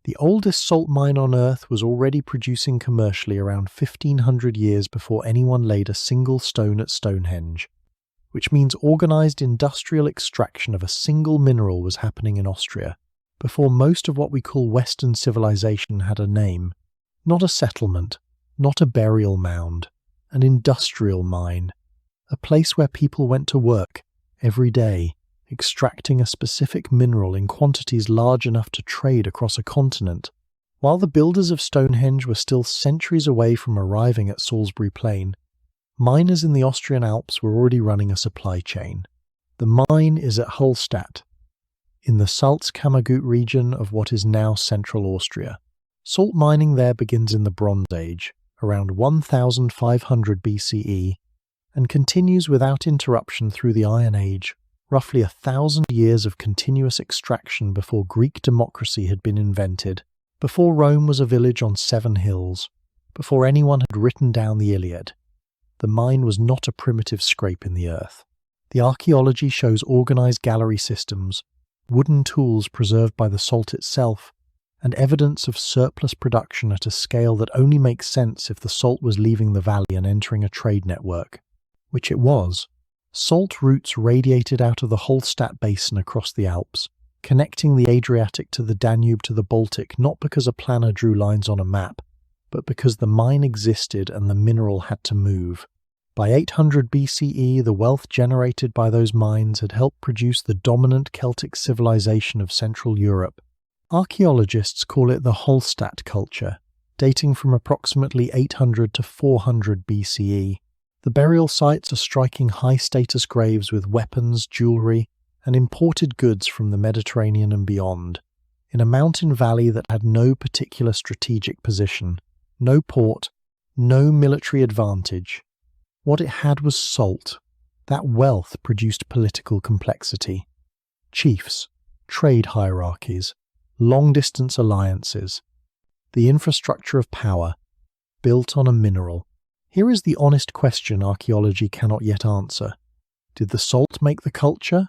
The oldest salt mine on Earth was already producing commercially around 1500 years before anyone laid a single stone at Stonehenge, which means organized industrial extraction of a single mineral was happening in Austria, before most of what we call Western civilization had a name. Not a settlement, not a burial mound, an industrial mine, a place where people went to work every day, extracting a specific mineral in quantities large enough to trade across a continent. While the builders of Stonehenge were still centuries away from arriving at Salisbury Plain, miners in the Austrian Alps were already running a supply chain. The mine is at Hallstatt, in the Salzkammergut region of what is now central Austria. Salt mining there begins in the Bronze Age, around 1500 BCE, and continues without interruption through the Iron Age, roughly 1,000 years of continuous extraction before Greek democracy had been invented, before Rome was a village on 7 hills, before anyone had written down the Iliad. The mine was not a primitive scrape in the earth. The archaeology shows organized gallery systems, wooden tools preserved by the salt itself, and evidence of surplus production at a scale that only makes sense if the salt was leaving the valley and entering a trade network, which it was. Salt routes radiated out of the Hallstatt basin across the Alps, connecting the Adriatic to the Danube to the Baltic not because a planner drew lines on a map, but because the mine existed and the mineral had to move. By 800 BCE, the wealth generated by those mines had helped produce the dominant Celtic civilization of Central Europe. Archaeologists call it the Hallstatt culture, dating from approximately 800 to 400 BCE. The burial sites are striking high-status graves with weapons, jewelry, and imported goods from the Mediterranean and beyond, in a mountain valley that had no particular strategic position, no port, no military advantage. What it had was salt. That wealth produced political complexity. Chiefs, trade hierarchies, long-distance alliances. The infrastructure of power, built on a mineral. Here is the honest question archaeology cannot yet answer. Did the salt make the culture,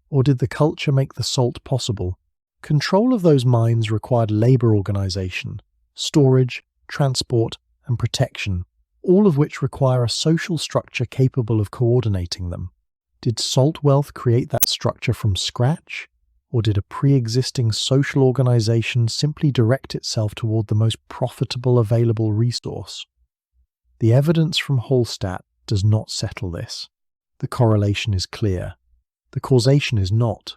or did the culture make the salt possible? Control of those mines required labor organization, storage, transport, and protection, all of which require a social structure capable of coordinating them. Did salt wealth create that structure from scratch, or did a pre-existing social organization simply direct itself toward the most profitable available resource? The evidence from Hallstatt does not settle this. The correlation is clear. The causation is not.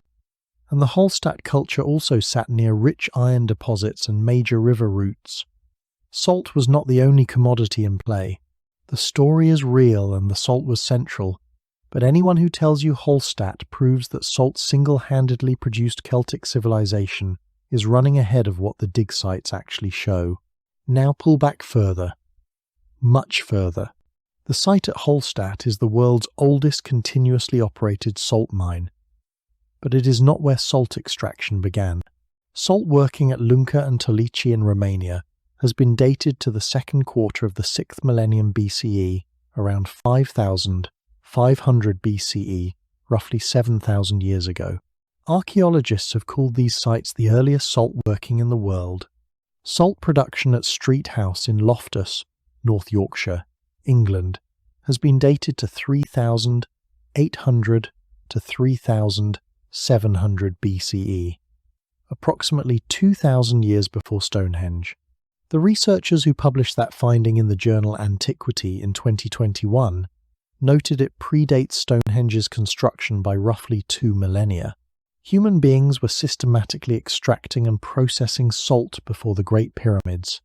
And the Hallstatt culture also sat near rich iron deposits and major river routes. Salt was not the only commodity in play. The story is real and the salt was central, but anyone who tells you Hallstatt proves that salt single-handedly produced Celtic civilization is running ahead of what the dig sites actually show. Now pull back further. Much further. The site at Hallstatt is the world's oldest continuously operated salt mine, but it is not where salt extraction began. Salt working at Lunca and Tolice in Romania has been dated to the second quarter of the 6th millennium BCE, around 5,500 BCE, roughly 7,000 years ago. Archaeologists have called these sites the earliest salt working in the world. Salt production at Street House in Loftus, North Yorkshire, England, has been dated to 3,800 to 3,700 BCE, approximately 2,000 years before Stonehenge. The researchers who published that finding in the journal Antiquity in 2021 noted it predates Stonehenge's construction by roughly 2 millennia. Human beings were systematically extracting and processing salt before the Great Pyramids,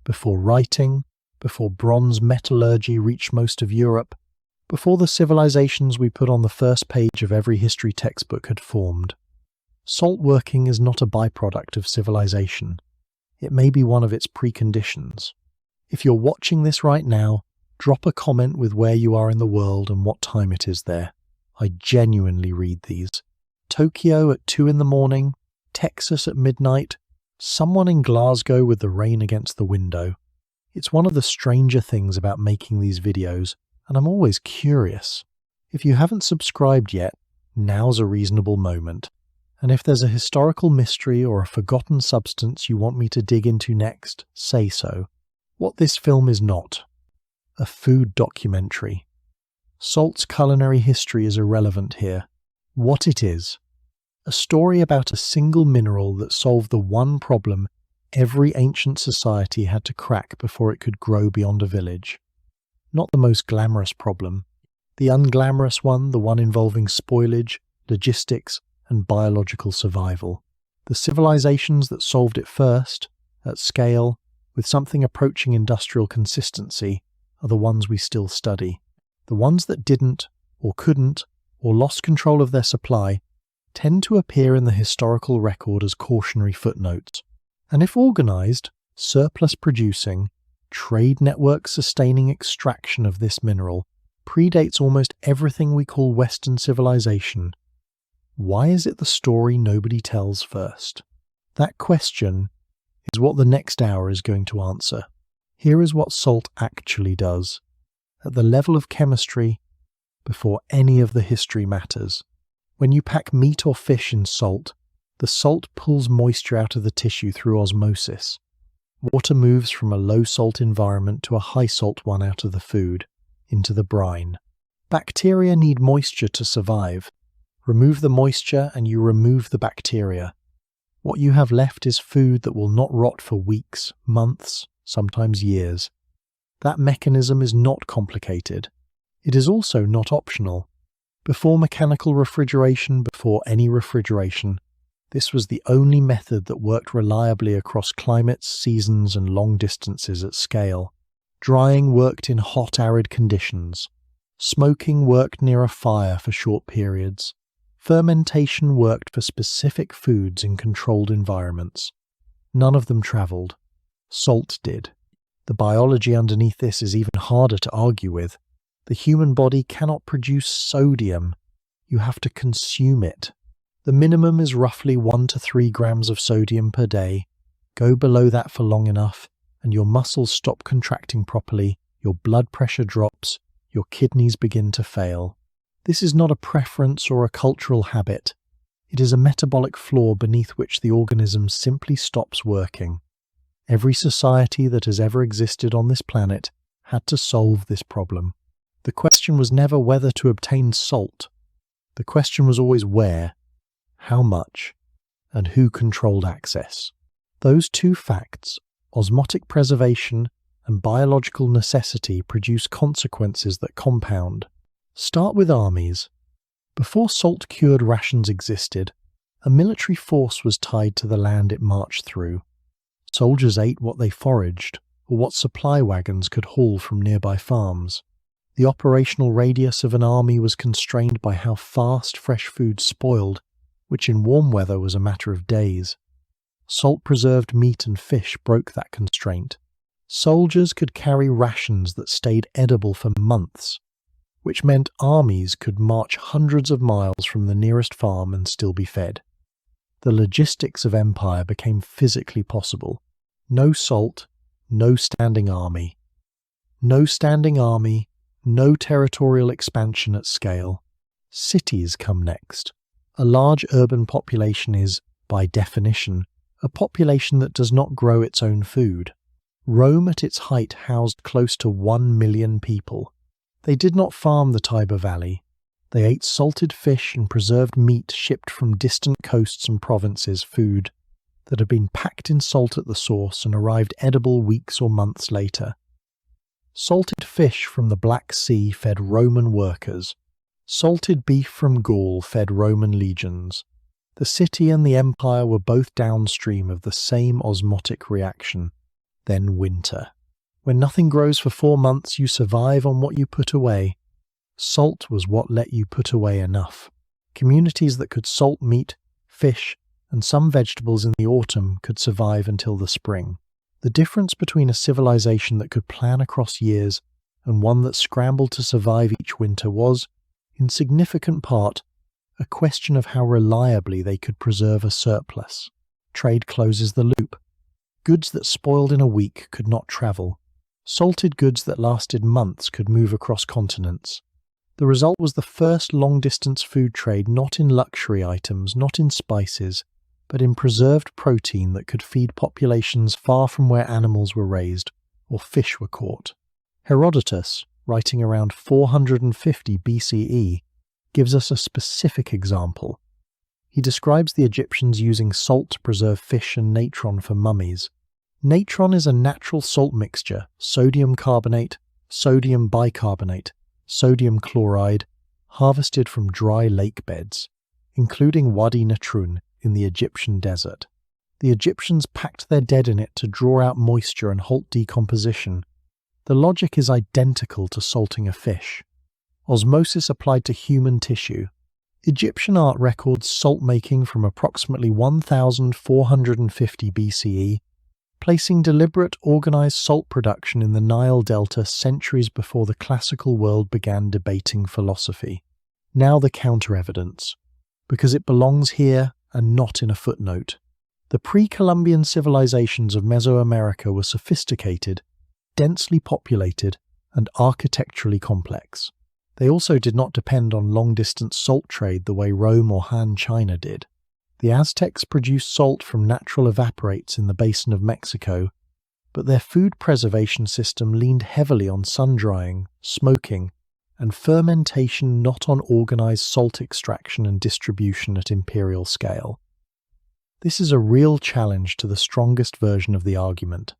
before writing, before bronze metallurgy reached most of Europe, before the civilizations we put on the first page of every history textbook had formed. Salt working is not a byproduct of civilization. It may be one of its preconditions. If you're watching this right now, drop a comment with where you are in the world and what time it is there. I genuinely read these. Tokyo at 2 in the morning, Texas at midnight, someone in Glasgow with the rain against the window. It's one of the stranger things about making these videos, and I'm always curious. If you haven't subscribed yet, now's a reasonable moment. And if there's a historical mystery or a forgotten substance you want me to dig into next, say so. What this film is not: a food documentary. Salt's culinary history is irrelevant here. What it is: a story about a single mineral that solved the one problem every ancient society had to crack before it could grow beyond a village. Not the most glamorous problem. The unglamorous one, the one involving spoilage, logistics, and biological survival. The civilizations that solved it first, at scale, with something approaching industrial consistency, are the ones we still study. The ones that didn't, or couldn't, or lost control of their supply tend to appear in the historical record as cautionary footnotes. And if organized, surplus producing, trade network sustaining extraction of this mineral predates almost everything we call Western civilization, why is it the story nobody tells first? That question is what the next hour is going to answer. Here is what salt actually does, at the level of chemistry, before any of the history matters. When you pack meat or fish in salt, the salt pulls moisture out of the tissue through osmosis. Water moves from a low-salt environment to a high-salt one out of the food, into the brine. Bacteria need moisture to survive. Remove the moisture and you remove the bacteria. What you have left is food that will not rot for weeks, months, sometimes years. That mechanism is not complicated. It is also not optional. Before mechanical refrigeration, before any refrigeration, this was the only method that worked reliably across climates, seasons, and long distances at scale. Drying worked in hot, arid conditions. Smoking worked near a fire for short periods. Fermentation worked for specific foods in controlled environments. None of them travelled. Salt did. The biology underneath this is even harder to argue with. The human body cannot produce sodium. You have to consume it. The minimum is roughly 1 to 3 grams of sodium per day. Go below that for long enough, and your muscles stop contracting properly, your blood pressure drops, your kidneys begin to fail. This is not a preference or a cultural habit. It is a metabolic flaw beneath which the organism simply stops working. Every society that has ever existed on this planet had to solve this problem. The question was never whether to obtain salt. The question was always where, how much, and who controlled access. Those two facts, osmotic preservation and biological necessity, produce consequences that compound. Start with armies. Before salt-cured rations existed, a military force was tied to the land it marched through. Soldiers ate what they foraged, or what supply wagons could haul from nearby farms. The operational radius of an army was constrained by how fast fresh food spoiled, which in warm weather was a matter of days. Salt-preserved meat and fish broke that constraint. Soldiers could carry rations that stayed edible for months, which meant armies could march hundreds of miles from the nearest farm and still be fed. The logistics of empire became physically possible. No salt, no standing army. No standing army, no territorial expansion at scale. Cities come next. A large urban population is, by definition, a population that does not grow its own food. Rome at its height housed close to 1 million people. They did not farm the Tiber Valley. They ate salted fish and preserved meat shipped from distant coasts and provinces, food that had been packed in salt at the source and arrived edible weeks or months later. Salted fish from the Black Sea fed Roman workers. Salted beef from Gaul fed Roman legions. The city and the empire were both downstream of the same osmotic reaction. Then winter. When nothing grows for 4 months, you survive on what you put away. Salt was what let you put away enough. Communities that could salt meat, fish, and some vegetables in the autumn could survive until the spring. The difference between a civilization that could plan across years and one that scrambled to survive each winter was, in significant part, a question of how reliably they could preserve a surplus. Trade closes the loop. Goods that spoiled in a week could not travel. Salted goods that lasted months could move across continents. The result was the first long-distance food trade not in luxury items, not in spices, but in preserved protein that could feed populations far from where animals were raised or fish were caught. Herodotus, writing around 450 BCE, gives us a specific example. He describes the Egyptians using salt to preserve fish and natron for mummies. Natron is a natural salt mixture, sodium carbonate, sodium bicarbonate, sodium chloride, harvested from dry lake beds, including Wadi Natrun in the Egyptian desert. The Egyptians packed their dead in it to draw out moisture and halt decomposition. The logic is identical to salting a fish. Osmosis applied to human tissue. Egyptian art records salt making from approximately 1450 BCE, placing deliberate, organized salt production in the Nile Delta centuries before the classical world began debating philosophy. Now the counter-evidence, because it belongs here and not in a footnote. The pre-Columbian civilizations of Mesoamerica were sophisticated, densely populated, and architecturally complex. They also did not depend on long-distance salt trade the way Rome or Han China did. The Aztecs produced salt from natural evaporates in the basin of Mexico, but their food preservation system leaned heavily on sun-drying, smoking, and fermentation, not on organized salt extraction and distribution at imperial scale. This is a real challenge to the strongest version of the argument.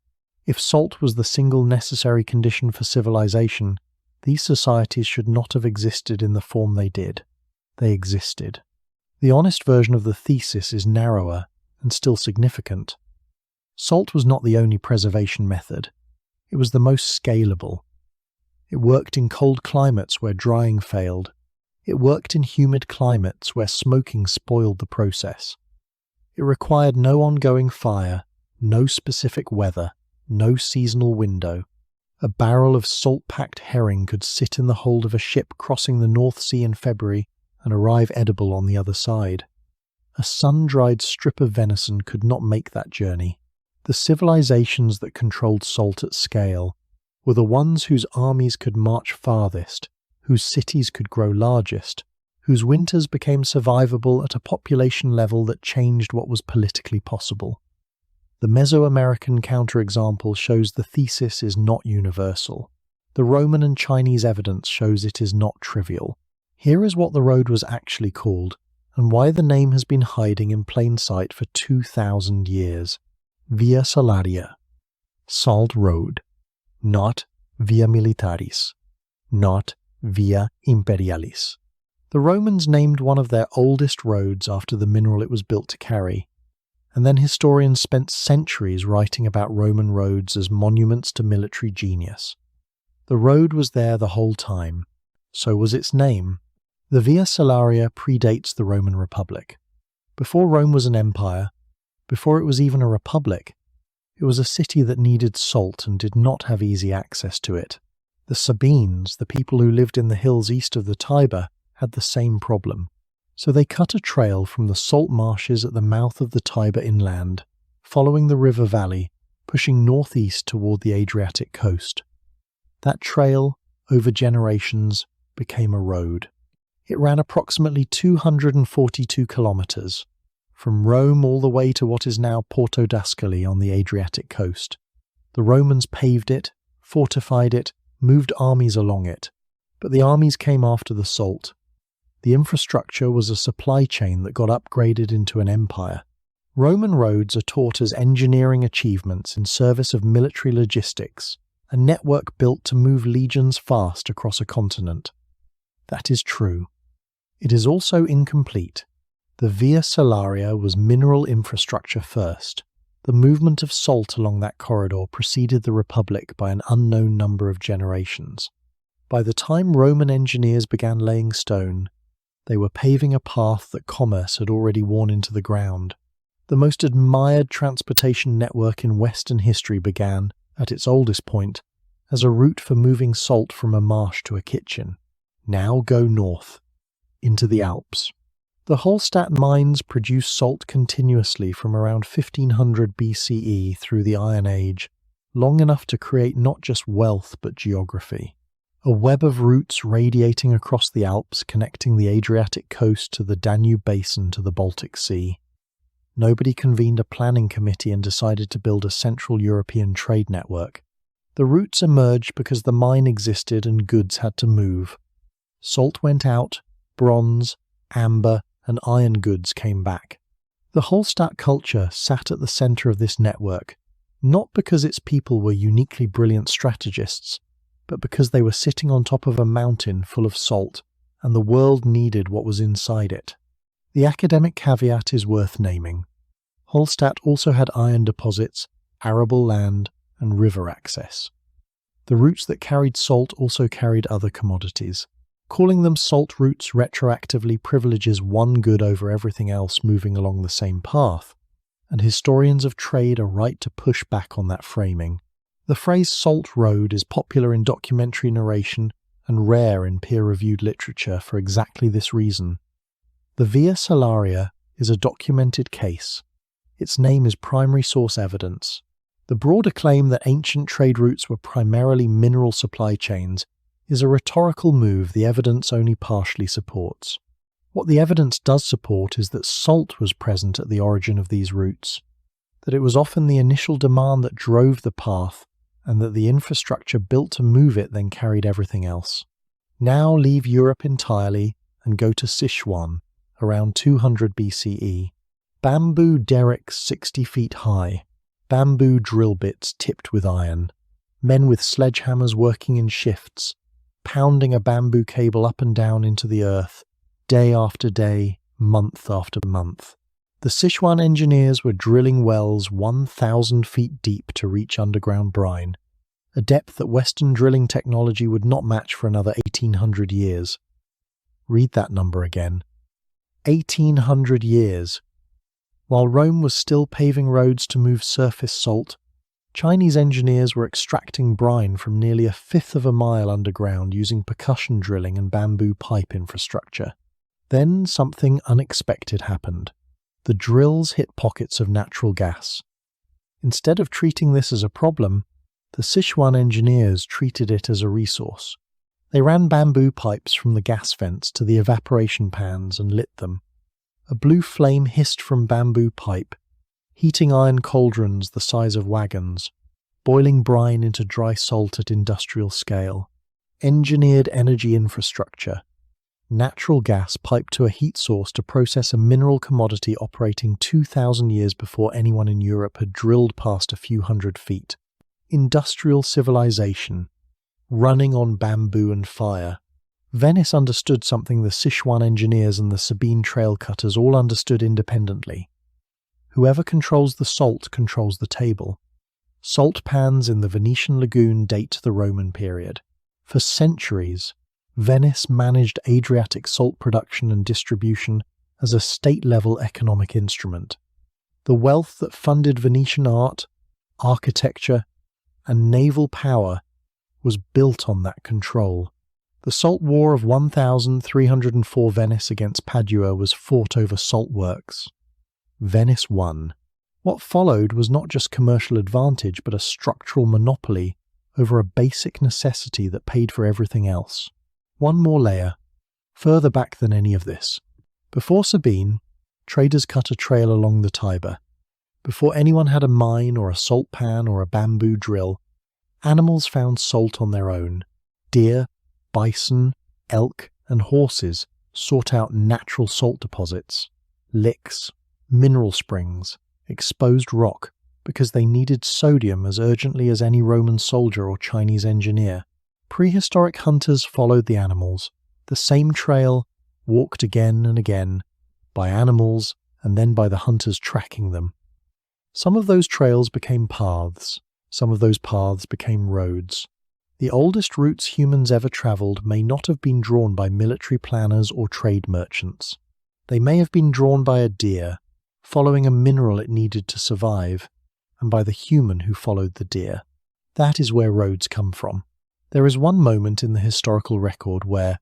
If salt was the single necessary condition for civilization, these societies should not have existed in the form they did. They existed. The honest version of the thesis is narrower and still significant. Salt was not the only preservation method. It was the most scalable. It worked in cold climates where drying failed. It worked in humid climates where smoking spoiled the process. It required no ongoing fire, no specific weather, no seasonal window. A barrel of salt-packed herring could sit in the hold of a ship crossing the North Sea in February and arrive edible on the other side. A sun-dried strip of venison could not make that journey. The civilizations that controlled salt at scale were the ones whose armies could march farthest, whose cities could grow largest, whose winters became survivable at a population level that changed what was politically possible. The Mesoamerican counterexample shows the thesis is not universal. The Roman and Chinese evidence shows it is not trivial. Here is what the road was actually called, and why the name has been hiding in plain sight for 2,000 years. Via Salaria. Salt Road. Not Via Militaris. Not Via Imperialis. The Romans named one of their oldest roads after the mineral it was built to carry, and then historians spent centuries writing about Roman roads as monuments to military genius. The road was there the whole time. So was its name. The Via Salaria predates the Roman Republic. Before Rome was an empire, before it was even a republic, it was a city that needed salt and did not have easy access to it. The Sabines, the people who lived in the hills east of the Tiber, had the same problem. So they cut a trail from the salt marshes at the mouth of the Tiber inland, following the river valley, pushing northeast toward the Adriatic coast. That trail, over generations, became a road. It ran approximately 242 kilometers, from Rome all the way to what is now Porto d'Ascoli on the Adriatic coast. The Romans paved it, fortified it, moved armies along it, but the armies came after the salt. The infrastructure was a supply chain that got upgraded into an empire. Roman roads are taught as engineering achievements in service of military logistics, a network built to move legions fast across a continent. That is true. It is also incomplete. The Via Salaria was mineral infrastructure first. The movement of salt along that corridor preceded the Republic by an unknown number of generations. By the time Roman engineers began laying stone, they were paving a path that commerce had already worn into the ground. The most admired transportation network in Western history began, at its oldest point, as a route for moving salt from a marsh to a kitchen. Now go north, into the Alps. The Hallstatt mines produced salt continuously from around 1500 BCE through the Iron Age, long enough to create not just wealth but geography. a web of routes radiating across the Alps connecting the Adriatic coast to the Danube basin to the Baltic Sea. Nobody convened a planning committee and decided to build a Central European trade network. The routes emerged because the mine existed and goods had to move. Salt went out, bronze, amber, and iron goods came back. The Hallstatt culture sat at the center of this network, not because its people were uniquely brilliant strategists, but because they were sitting on top of a mountain full of salt, and the world needed what was inside it. The academic caveat is worth naming. Hallstatt also had iron deposits, arable land, and river access. The routes that carried salt also carried other commodities. Calling them salt routes retroactively privileges one good over everything else moving along the same path, and historians of trade are right to push back on that framing. The phrase salt road is popular in documentary narration and rare in peer-reviewed literature for exactly this reason. The Via Salaria is a documented case. Its name is primary source evidence. The broader claim that ancient trade routes were primarily mineral supply chains is a rhetorical move the evidence only partially supports. What the evidence does support is that salt was present at the origin of these routes, that it was often the initial demand that drove the path, and that the infrastructure built to move it then carried everything else. Now leave Europe entirely and go to Sichuan, around 200 BCE. Bamboo derricks 60 feet high, bamboo drill bits tipped with iron, men with sledgehammers working in shifts, pounding a bamboo cable up and down into the earth, day after day, month after month. The Sichuan engineers were drilling wells 1,000 feet deep to reach underground brine, a depth that Western drilling technology would not match for another 1,800 years. Read that number again. 1,800 years. While Rome was still paving roads to move surface salt, Chinese engineers were extracting brine from nearly a fifth of a mile underground using percussion drilling and bamboo pipe infrastructure. Then something unexpected happened. The drills hit pockets of natural gas. Instead of treating this as a problem, the Sichuan engineers treated it as a resource. They ran bamboo pipes from the gas vents to the evaporation pans and lit them. A blue flame hissed from bamboo pipe, heating iron cauldrons the size of wagons, boiling brine into dry salt at industrial scale. Engineered energy infrastructure. Natural gas piped to a heat source to process a mineral commodity operating 2,000 years before anyone in Europe had drilled past a few hundred feet. Industrial civilization. Running on bamboo and fire. Venice understood something the Sichuan engineers and the Sabine trail cutters all understood independently. Whoever controls the salt controls the table. Salt pans in the Venetian lagoon date to the Roman period. For centuries, Venice managed Adriatic salt production and distribution as a state-level economic instrument. The wealth that funded Venetian art, architecture, and naval power was built on that control. The Salt War of 1304 Venice against Padua was fought over salt works. Venice won. What followed was not just commercial advantage but a structural monopoly over a basic necessity that paid for everything else. One more layer, further back than any of this. Before Sabine, traders cut a trail along the Tiber. Before anyone had a mine or a salt pan or a bamboo drill, animals found salt on their own. Deer, bison, elk, and horses sought out natural salt deposits, licks, mineral springs, exposed rock, because they needed sodium as urgently as any Roman soldier or Chinese engineer. Prehistoric hunters followed the animals, the same trail, walked again and again, by animals and then by the hunters tracking them. Some of those trails became paths, some of those paths became roads. The oldest routes humans ever travelled may not have been drawn by military planners or trade merchants. They may have been drawn by a deer, following a mineral it needed to survive, and by the human who followed the deer. That is where roads come from. There is one moment in the historical record where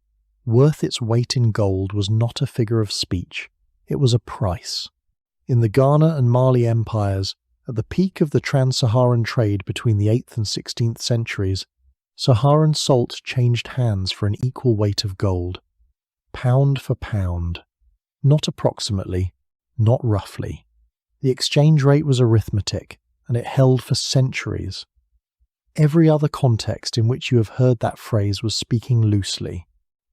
worth its weight in gold was not a figure of speech, it was a price. In the Ghana and Mali empires, at the peak of the trans-Saharan trade between the 8th and 16th centuries, Saharan salt changed hands for an equal weight of gold, pound for pound, not approximately, not roughly. The exchange rate was arithmetic, and it held for centuries. Every other context in which you have heard that phrase was speaking loosely.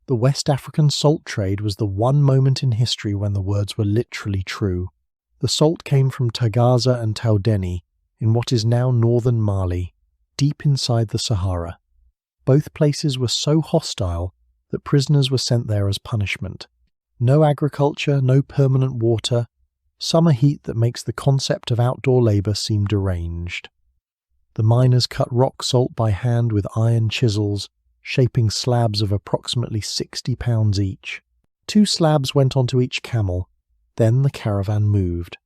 The West African salt trade was the one moment in history when the words were literally true. The salt came from Tagaza and Taudeni, in what is now northern Mali, deep inside the Sahara. Both places were so hostile that prisoners were sent there as punishment. No agriculture, no permanent water, summer heat that makes the concept of outdoor labour seem deranged. The miners cut rock salt by hand with iron chisels, shaping slabs of approximately 60 pounds each. 2 slabs went onto each camel, then the caravan moved.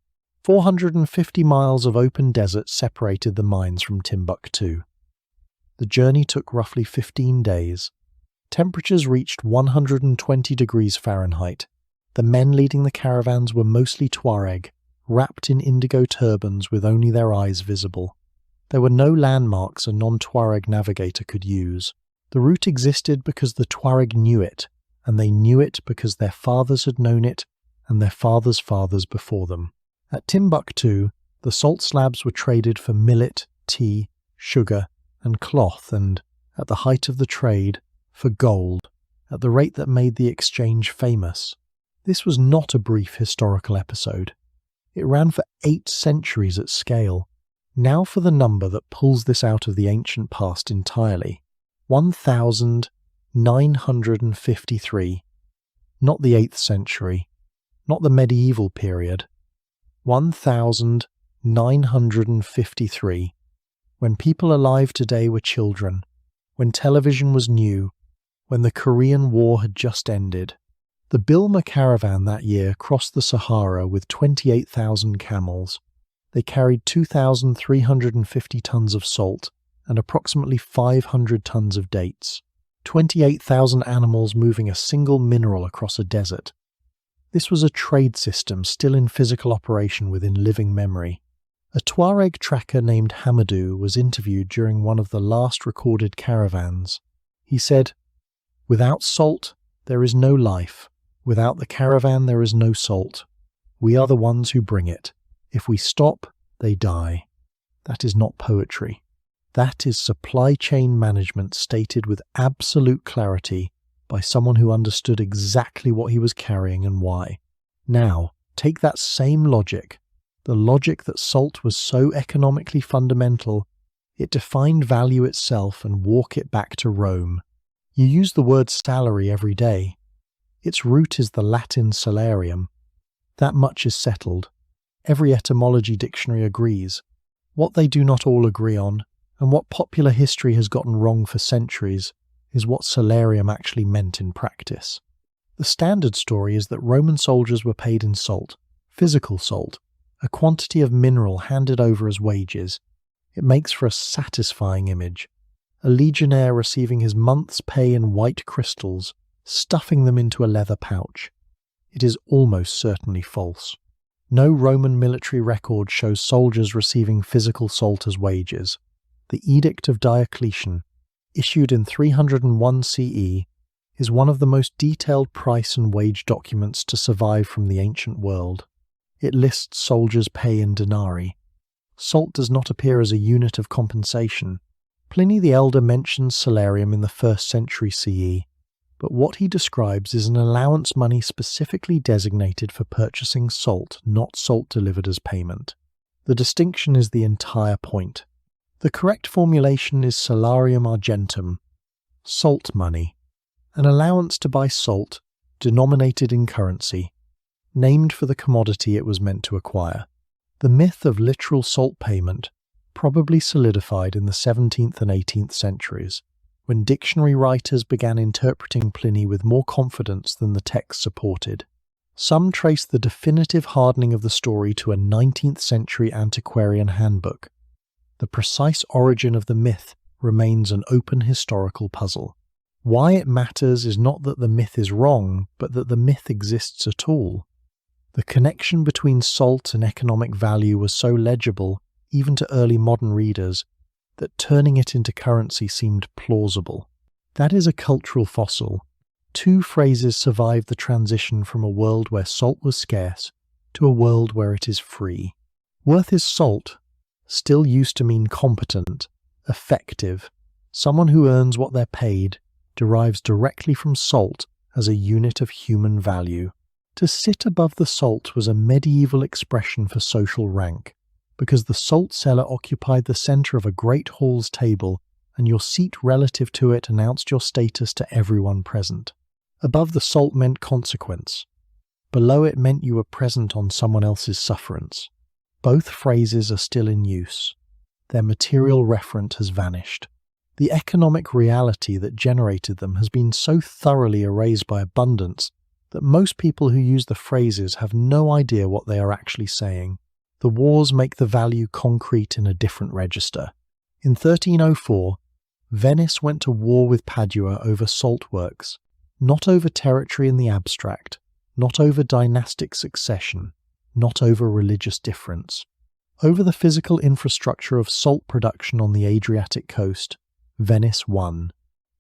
450 miles of open desert separated the mines from Timbuktu. The journey took roughly 15 days. Temperatures reached 120 degrees Fahrenheit. The men leading the caravans were mostly Tuareg, wrapped in indigo turbans with only their eyes visible. There were no landmarks a non-Tuareg navigator could use. The route existed because the Tuareg knew it, and they knew it because their fathers had known it, and their fathers' fathers before them. At Timbuktu, the salt slabs were traded for millet, tea, sugar, and cloth, and, at the height of the trade, for gold, at the rate that made the exchange famous. This was not a brief historical episode. It ran for 8 centuries at scale. Now for the number that pulls this out of the ancient past entirely. 1,953. Not the 8th century. Not the medieval period. 1,953. When people alive today were children. When television was new. When the Korean War had just ended. The Bilma caravan that year crossed the Sahara with 28,000 camels. They carried 2,350 tons of salt and approximately 500 tons of dates. 28,000 animals moving a single mineral across a desert. This was a trade system still in physical operation within living memory. A Tuareg tracker named Hamadou was interviewed during one of the last recorded caravans. He said, "Without salt, there is no life. Without the caravan, there is no salt. We are the ones who bring it. If we stop, they die." That is not poetry. That is supply chain management stated with absolute clarity by someone who understood exactly what he was carrying and why. Now, take that same logic, the logic that salt was so economically fundamental, it defined value itself, and walk it back to Rome. You use the word salary every day. Its root is the Latin salarium. That much is settled. Every etymology dictionary agrees. What they do not all agree on, and what popular history has gotten wrong for centuries, is what salarium actually meant in practice. The standard story is that Roman soldiers were paid in salt, physical salt, a quantity of mineral handed over as wages. It makes for a satisfying image. A legionnaire receiving his month's pay in white crystals, stuffing them into a leather pouch. It is almost certainly false. No Roman military record shows soldiers receiving physical salt as wages. The Edict of Diocletian, issued in 301 CE, is one of the most detailed price and wage documents to survive from the ancient world. It lists soldiers' pay in denarii. Salt does not appear as a unit of compensation. Pliny the Elder mentions salarium in the 1st century CE, but what he describes is an allowance money specifically designated for purchasing salt, not salt delivered as payment. The distinction is the entire point. The correct formulation is salarium argentum, salt money, an allowance to buy salt, denominated in currency, named for the commodity it was meant to acquire. The myth of literal salt payment probably solidified in the 17th and 18th centuries, when dictionary writers began interpreting Pliny with more confidence than the text supported. Some trace the definitive hardening of the story to a 19th century antiquarian handbook. The precise origin of the myth remains an open historical puzzle. Why it matters is not that the myth is wrong, but that the myth exists at all. The connection between salt and economic value was so legible, even to early modern readers, that turning it into currency seemed plausible. That is a cultural fossil. Two phrases survived the transition from a world where salt was scarce to a world where it is free. Worth is salt still used to mean competent, effective. Someone who earns what they're paid derives directly from salt as a unit of human value. To sit above the salt was a medieval expression for social rank, because the salt cellar occupied the center of a great hall's table, and your seat relative to it announced your status to everyone present. Above the salt meant consequence. Below it meant you were present on someone else's sufferance. Both phrases are still in use. Their material referent has vanished. The economic reality that generated them has been so thoroughly erased by abundance that most people who use the phrases have no idea what they are actually saying. The wars make the value concrete in a different register. In 1304, Venice went to war with Padua over salt works, not over territory in the abstract, not over dynastic succession, not over religious difference. Over the physical infrastructure of salt production on the Adriatic coast, Venice won.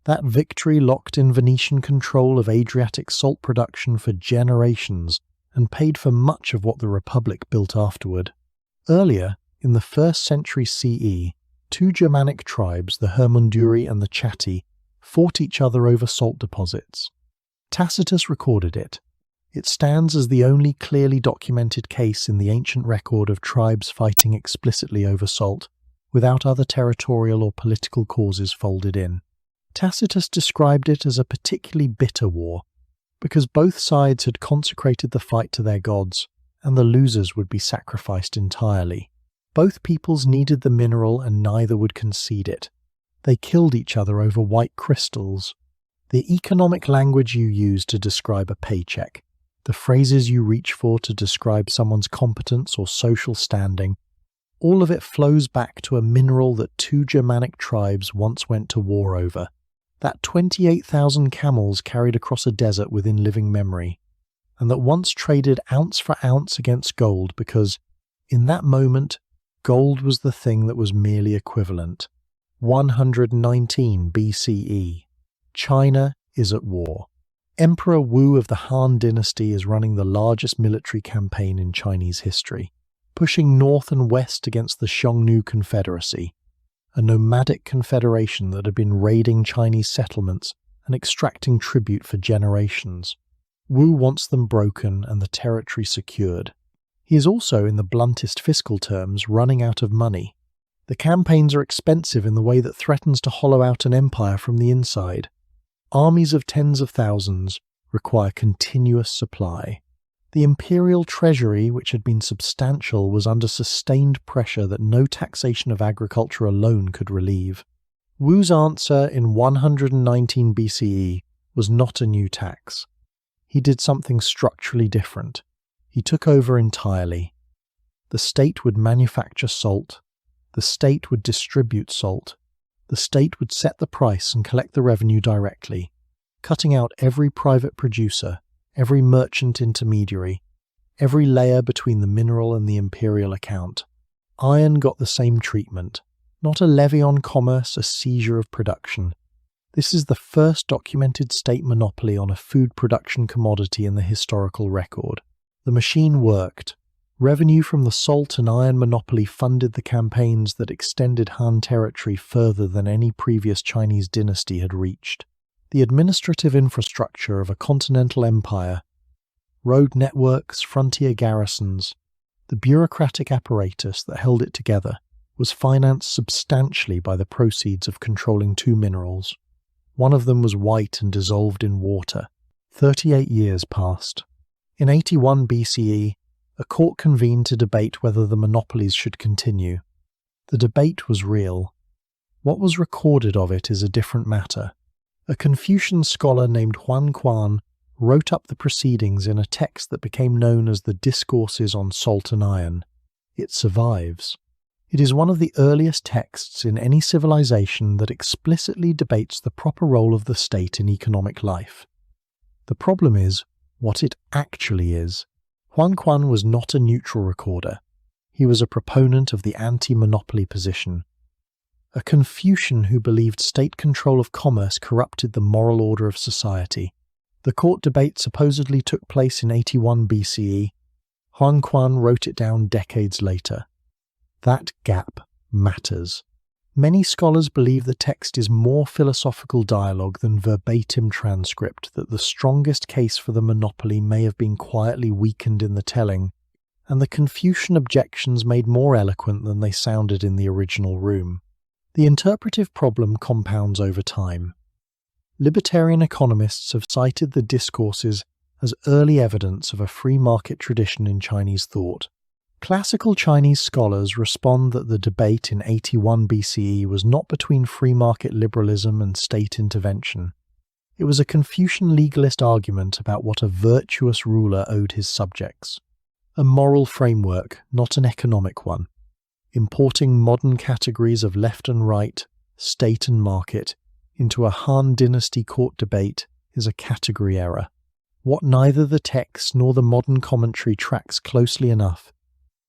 That victory locked in Venetian control of Adriatic salt production for generations and paid for much of what the Republic built afterward. Earlier, in the 1st century CE, two Germanic tribes, the Hermunduri and the Chatti, fought each other over salt deposits. Tacitus recorded it. It stands as the only clearly documented case in the ancient record of tribes fighting explicitly over salt, without other territorial or political causes folded in. Tacitus described it as a particularly bitter war, because both sides had consecrated the fight to their gods, and the losers would be sacrificed entirely. Both peoples needed the mineral and neither would concede it. They killed each other over white crystals. The economic language you use to describe a paycheck, the phrases you reach for to describe someone's competence or social standing, all of it flows back to a mineral that two Germanic tribes once went to war over. That 28,000 camels carried across a desert within living memory, and that once traded ounce for ounce against gold because, in that moment, gold was the thing that was merely equivalent. 119 BCE. China is at war. Emperor Wu of the Han Dynasty is running the largest military campaign in Chinese history, pushing north and west against the Xiongnu Confederacy, a nomadic confederation that had been raiding Chinese settlements and extracting tribute for generations. Wu wants them broken and the territory secured. He is also, in the bluntest fiscal terms, running out of money. The campaigns are expensive in the way that threatens to hollow out an empire from the inside. Armies of tens of thousands require continuous supply. The imperial treasury, which had been substantial, was under sustained pressure that no taxation of agriculture alone could relieve. Wu's answer in 119 BCE was not a new tax. He did something structurally different. He took over entirely. The state would manufacture salt. The state would distribute salt. The state would set the price and collect the revenue directly, cutting out every private producer, every merchant intermediary, every layer between the mineral and the imperial account. Iron got the same treatment, not a levy on commerce, a seizure of production. This is the first documented state monopoly on a food production commodity in the historical record. The machine worked. Revenue from the salt and iron monopoly funded the campaigns that extended Han territory further than any previous Chinese dynasty had reached. The administrative infrastructure of a continental empire, road networks, frontier garrisons, the bureaucratic apparatus that held it together, was financed substantially by the proceeds of controlling two minerals. One of them was white and dissolved in water. 38 years passed. In 81 BCE, a court convened to debate whether the monopolies should continue. The debate was real. What was recorded of it is a different matter. A Confucian scholar named Huan Quan wrote up the proceedings in a text that became known as the Discourses on Salt and Iron. It survives. It is one of the earliest texts in any civilization that explicitly debates the proper role of the state in economic life. The problem is what it actually is. Huan Quan was not a neutral recorder. He was a proponent of the anti-monopoly position. a Confucian who believed state control of commerce corrupted the moral order of society. The court debate supposedly took place in 81 BCE. Huang Quan wrote it down decades later. That gap matters. Many scholars believe the text is more philosophical dialogue than verbatim transcript, that the strongest case for the monopoly may have been quietly weakened in the telling, and the Confucian objections made more eloquent than they sounded in the original room. The interpretive problem compounds over time. Libertarian economists have cited the discourses as early evidence of a free market tradition in Chinese thought. Classical Chinese scholars respond that the debate in 81 BCE was not between free market liberalism and state intervention. It was a Confucian legalist argument about what a virtuous ruler owed his subjects. A moral framework, not an economic one. Importing modern categories of left and right, state and market, into a Han Dynasty court debate is a category error. What neither the text nor the modern commentary tracks closely enough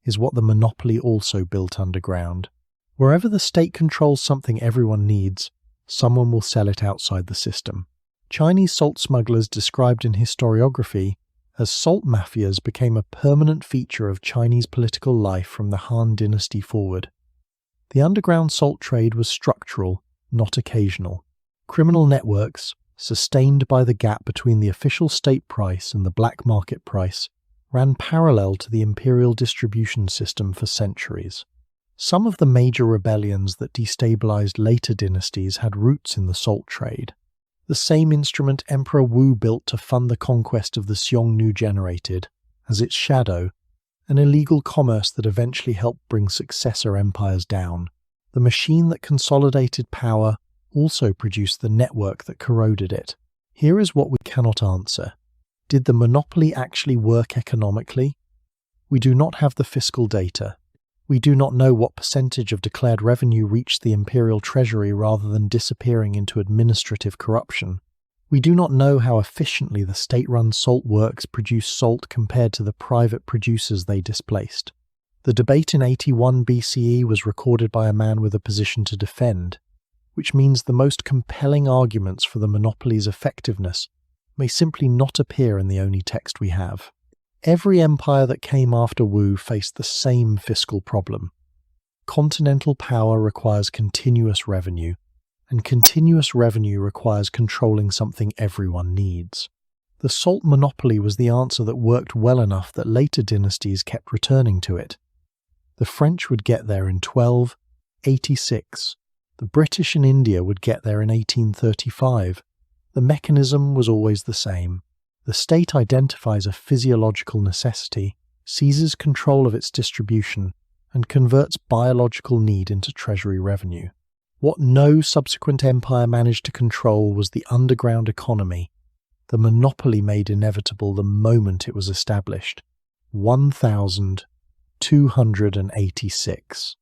is what the monopoly also built underground. Wherever the state controls something everyone needs, someone will sell it outside the system. Chinese salt smugglers described in historiography as salt mafias became a permanent feature of Chinese political life from the Han Dynasty forward. The underground salt trade was structural, not occasional. Criminal networks, sustained by the gap between the official state price and the black market price, ran parallel to the imperial distribution system for centuries. Some of the major rebellions that destabilized later dynasties had roots in the salt trade. The same instrument Emperor Wu built to fund the conquest of the Xiongnu generated, as its shadow, an illegal commerce that eventually helped bring successor empires down. The machine that consolidated power also produced the network that corroded it. Here is what we cannot answer. Did the monopoly actually work economically? We do not have the fiscal data. We do not know what percentage of declared revenue reached the imperial treasury rather than disappearing into administrative corruption. We do not know how efficiently the state-run salt works produced salt compared to the private producers they displaced. The debate in 81 BCE was recorded by a man with a position to defend, which means the most compelling arguments for the monopoly's effectiveness may simply not appear in the only text we have. Every empire that came after Wu faced the same fiscal problem. Continental power requires continuous revenue, and continuous revenue requires controlling something everyone needs. The salt monopoly was the answer that worked well enough that later dynasties kept returning to it. The French would get there in 1286. The British in India would get there in 1835. The mechanism was always the same. The state identifies a physiological necessity, seizes control of its distribution, and converts biological need into treasury revenue. What no subsequent empire managed to control was the underground economy, the monopoly made inevitable the moment it was established. 1286.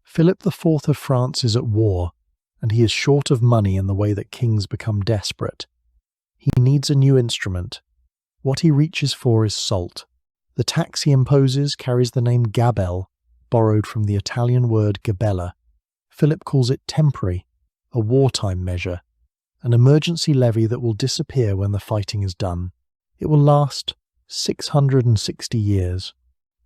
Philip IV of France is at war, and he is short of money in the way that kings become desperate. He needs a new instrument. What he reaches for is salt. The tax he imposes carries the name Gabelle, borrowed from the Italian word Gabella. Philip calls it temporary, a wartime measure, an emergency levy that will disappear when the fighting is done. It will last 660 years.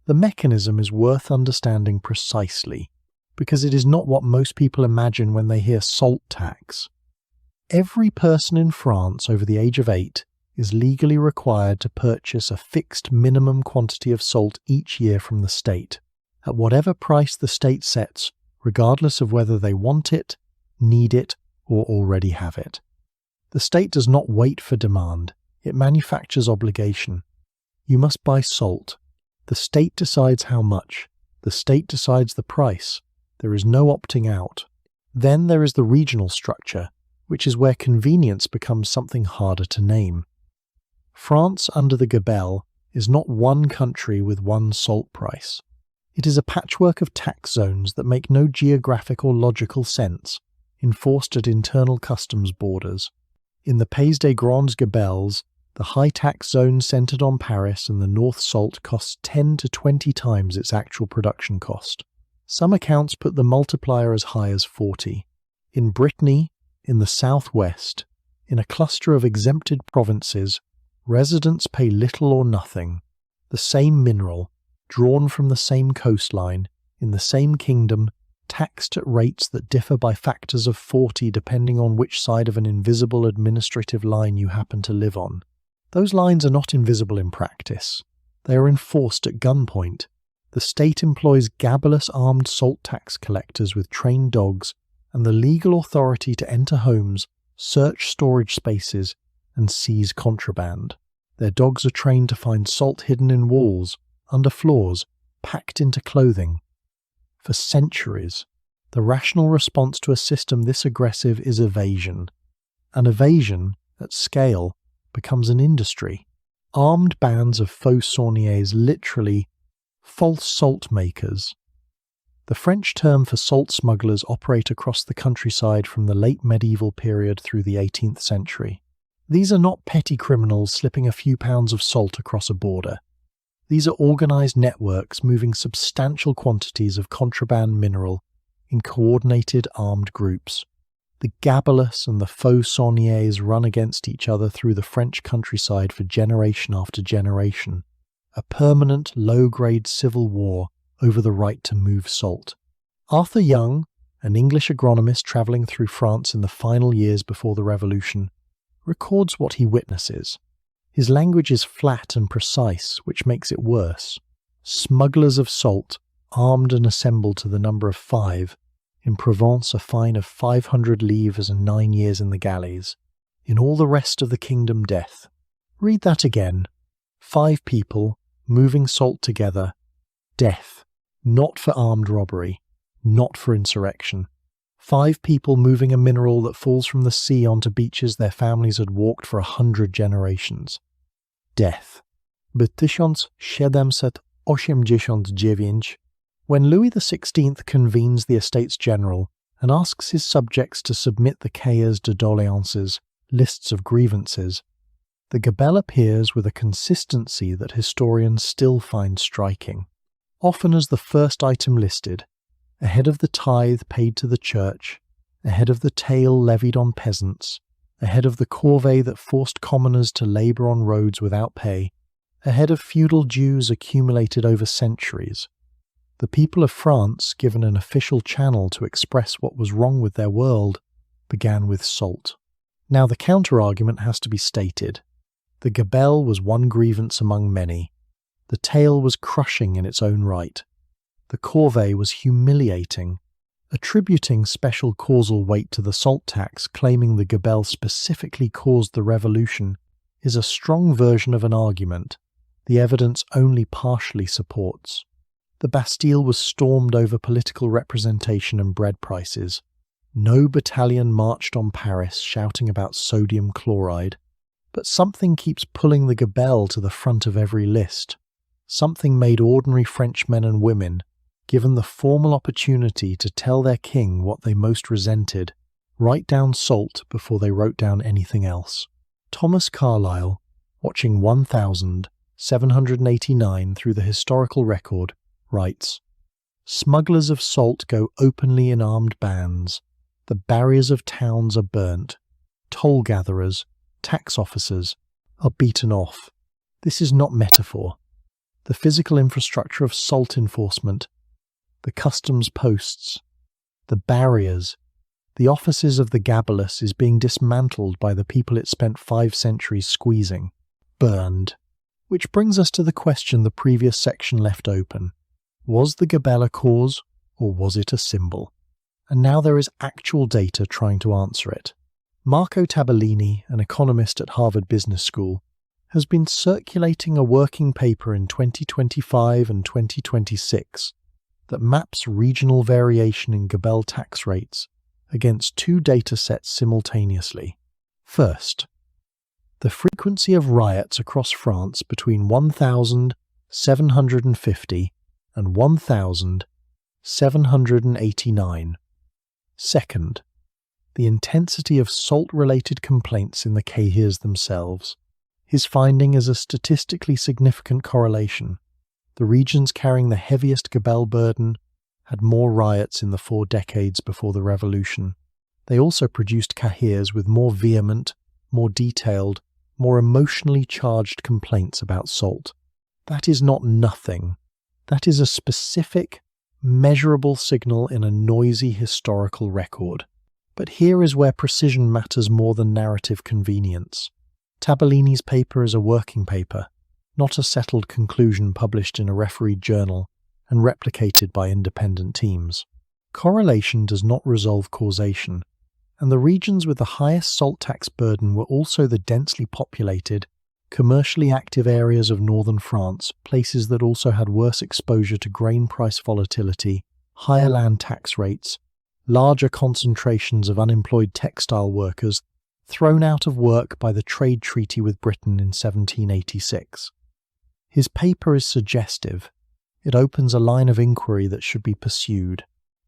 The mechanism is worth understanding precisely, because it is not what most people imagine when they hear salt tax. Every person in France over the age of 8 is legally required to purchase a fixed minimum quantity of salt each year from the state, at whatever price the state sets, regardless of whether they want it, need it, or already have it. The state does not wait for demand, it manufactures obligation. You must buy salt. The state decides how much. The state decides the price. There is no opting out. Then there is the regional structure, which is where convenience becomes something harder to name. France under the Gabelle is not one country with one salt price. It is a patchwork of tax zones that make no geographic or logical sense, enforced at internal customs borders. In the Pays des Grands Gabelles, the high tax zone centered on Paris and the North Salt costs 10 to 20 times its actual production cost. Some accounts put the multiplier as high as 40. In Brittany, in the southwest, in a cluster of exempted provinces, residents pay little or nothing. The same mineral, drawn from the same coastline, in the same kingdom, taxed at rates that differ by factors of 40 depending on which side of an invisible administrative line you happen to live on. Those lines are not invisible in practice. They are enforced at gunpoint. The state employs Gabelous armed salt tax collectors with trained dogs and the legal authority to enter homes, search storage spaces, and seize contraband. Their dogs are trained to find salt hidden in walls, under floors, packed into clothing. For centuries, the rational response to a system this aggressive is evasion. And evasion, at scale, becomes an industry. Armed bands of faux sauniers, literally false salt makers. The French term for salt smugglers operate across the countryside from the late medieval period through the 18th century. These are not petty criminals slipping a few pounds of salt across a border. These are organised networks moving substantial quantities of contraband mineral in coordinated armed groups. The Gabelous and the faux sauniers run against each other through the French countryside for generation after generation, a permanent low-grade civil war over the right to move salt. Arthur Young, an English agronomist travelling through France in the final years before the Revolution, records what he witnesses. His language is flat and precise, which makes it worse. Smugglers of salt, armed and assembled to the number of 5, in Provence a fine of 500 livres and 9 years in the galleys. In all the rest of the kingdom, death. Read that again. 5 people, moving salt together. Death. Not for armed robbery. Not for insurrection. 5 people moving a mineral that falls from the sea onto beaches their families had walked for 100 generations. Death. By 1789, when Louis XVI convenes the Estates General and asks his subjects to submit the cahiers de doléances, lists of grievances, the Gabelle appears with a consistency that historians still find striking. Often as the first item listed, ahead of the tithe paid to the church, ahead of the taille levied on peasants, ahead of the corvée that forced commoners to labour on roads without pay, ahead of feudal dues accumulated over centuries, the people of France, given an official channel to express what was wrong with their world, began with salt. Now the counter-argument has to be stated. The Gabelle was one grievance among many. The taille was crushing in its own right. The corvée was humiliating. Attributing special causal weight to the salt tax, claiming the Gabelle specifically caused the revolution, is a strong version of an argument the evidence only partially supports. The Bastille was stormed over political representation and bread prices. No battalion marched on Paris shouting about sodium chloride. But something keeps pulling the Gabelle to the front of every list. Something made ordinary French men and women, given the formal opportunity to tell their king what they most resented, write down salt before they wrote down anything else. Thomas Carlyle, watching 1789 through the historical record, writes, "Smugglers of salt go openly in armed bands. The barriers of towns are burnt. Toll gatherers, tax officers, are beaten off." This is not metaphor. The physical infrastructure of salt enforcement, the customs posts, the barriers, the offices of the Gabelous is being dismantled by the people it spent 5 centuries squeezing, burned. Which brings us to the question the previous section left open. Was the Gabelle a cause, or was it a symbol? And now there is actual data trying to answer it. Marco Tabellini, an economist at Harvard Business School, has been circulating a working paper in 2025 and 2026 that maps regional variation in Gabelle tax rates against 2 data sets simultaneously. First, the frequency of riots across France between 1750 and 1789. Second, the intensity of salt-related complaints in the cahiers themselves. His finding is a statistically significant correlation. The regions carrying the heaviest Gabelle burden had more riots in the 4 decades before the revolution. They also produced Kahirs with more vehement, more detailed, more emotionally charged complaints about salt. That is not nothing. That is a specific, measurable signal in a noisy historical record. But here is where precision matters more than narrative convenience. Tabellini's paper is a working paper, not a settled conclusion published in a refereed journal and replicated by independent teams. Correlation does not resolve causation, and the regions with the highest salt tax burden were also the densely populated, commercially active areas of northern France, places that also had worse exposure to grain price volatility, higher land tax rates, larger concentrations of unemployed textile workers thrown out of work by the trade treaty with Britain in 1786. His paper is suggestive. It opens a line of inquiry that should be pursued.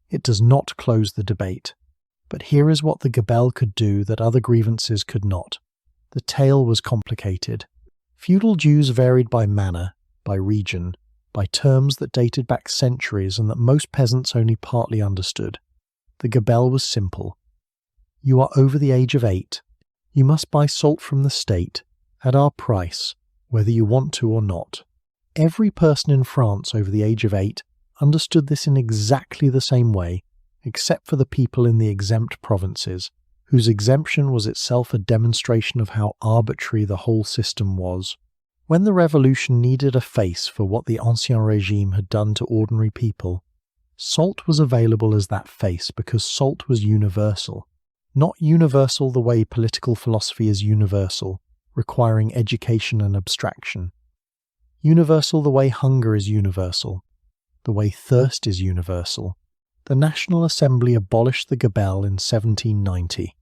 It does not close the debate. But here is what the Gabelle could do that other grievances could not. The tale was complicated. Feudal dues varied by manor, by region, by terms that dated back centuries and that most peasants only partly understood. The Gabelle was simple. You are over the age of 8. You must buy salt from the state, at our price, whether you want to or not. Every person in France over the age of 8 understood this in exactly the same way, except for the people in the exempt provinces, whose exemption was itself a demonstration of how arbitrary the whole system was. When the revolution needed a face for what the Ancien Régime had done to ordinary people, salt was available as that face because salt was universal. Not universal the way political philosophy is universal, requiring education and abstraction. Universal the way hunger is universal, the way thirst is universal. The National Assembly abolished the Gabelle in 1790,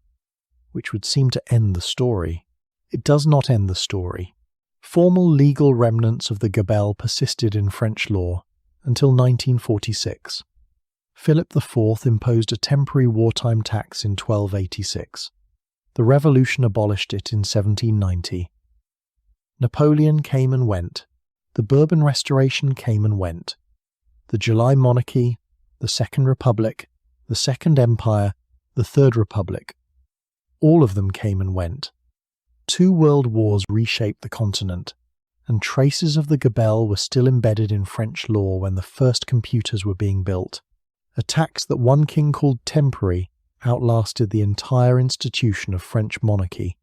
which would seem to end the story. It does not end the story. Formal legal remnants of the Gabelle persisted in French law until 1946. Philip IV imposed a temporary wartime tax in 1286. The Revolution abolished it in 1790. Napoleon came and went. The Bourbon Restoration came and went. The July Monarchy, the Second Republic, the Second Empire, the Third Republic. All of them came and went. 2 world wars reshaped the continent, and traces of the Gabelle were still embedded in French law when the first computers were being built. A tax that one king called temporary outlasted the entire institution of French monarchy.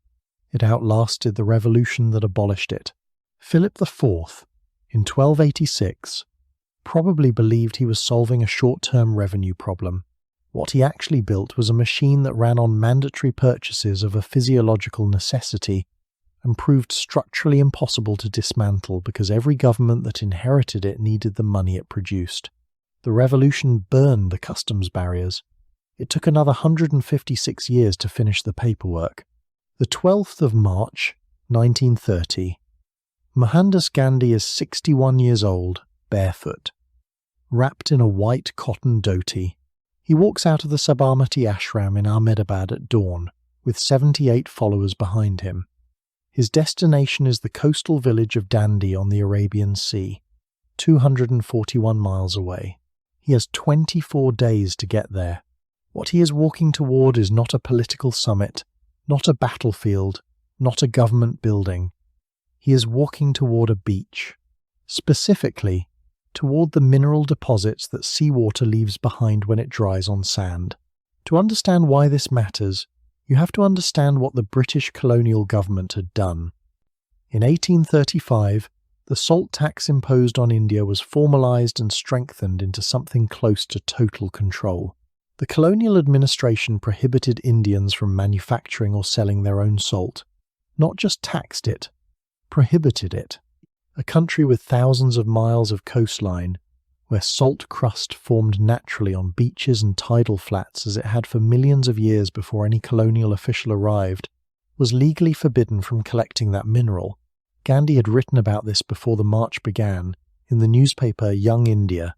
It outlasted the revolution that abolished it. Philip IV, in 1286, probably believed he was solving a short-term revenue problem. What he actually built was a machine that ran on mandatory purchases of a physiological necessity and proved structurally impossible to dismantle because every government that inherited it needed the money it produced. The revolution burned the customs barriers. It took another 156 years to finish the paperwork. The 12th of March, 1930. Mohandas Gandhi is 61 years old, barefoot. Wrapped in a white cotton dhoti, he walks out of the Sabarmati ashram in Ahmedabad at dawn, with 78 followers behind him. His destination is the coastal village of Dandi on the Arabian Sea, 241 miles away. He has 24 days to get there. What he is walking toward is not a political summit, not a battlefield, not a government building. He is walking toward a beach. Specifically, toward the mineral deposits that seawater leaves behind when it dries on sand. To understand why this matters, you have to understand what the British colonial government had done. In 1835, the salt tax imposed on India was formalized and strengthened into something close to total control. The colonial administration prohibited Indians from manufacturing or selling their own salt, not just taxed it, prohibited it. A country with thousands of miles of coastline, where salt crust formed naturally on beaches and tidal flats as it had for millions of years before any colonial official arrived, was legally forbidden from collecting that mineral. Gandhi had written about this before the march began in the newspaper Young India.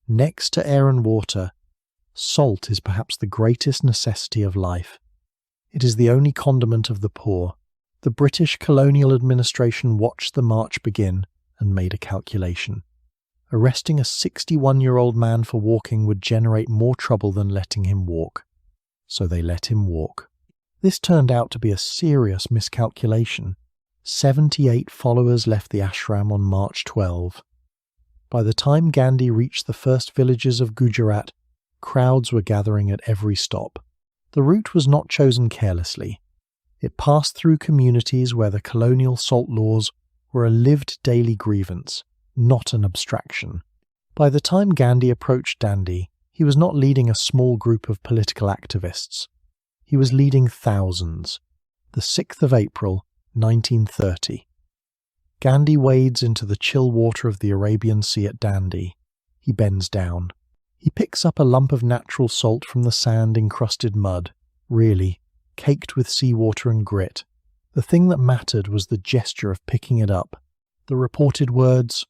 Next to air and water, salt is perhaps the greatest necessity of life. It is the only condiment of the poor. The British colonial administration watched the march begin and made a calculation. Arresting a 61-year-old man for walking would generate more trouble than letting him walk. So they let him walk. This turned out to be a serious miscalculation. 78 followers left the ashram on March 12. By the time Gandhi reached the first villages of Gujarat, crowds were gathering at every stop. The route was not chosen carelessly. It passed through communities where the colonial salt laws were a lived daily grievance, not an abstraction. By the time Gandhi approached Dandi, he was not leading a small group of political activists. He was leading thousands. The 6th of April, 1930. Gandhi wades into the chill water of the Arabian Sea at Dandi. He bends down. He picks up a lump of natural salt from the sand-encrusted mud, really, caked with seawater and grit. The thing that mattered was the gesture of picking it up. The reported words,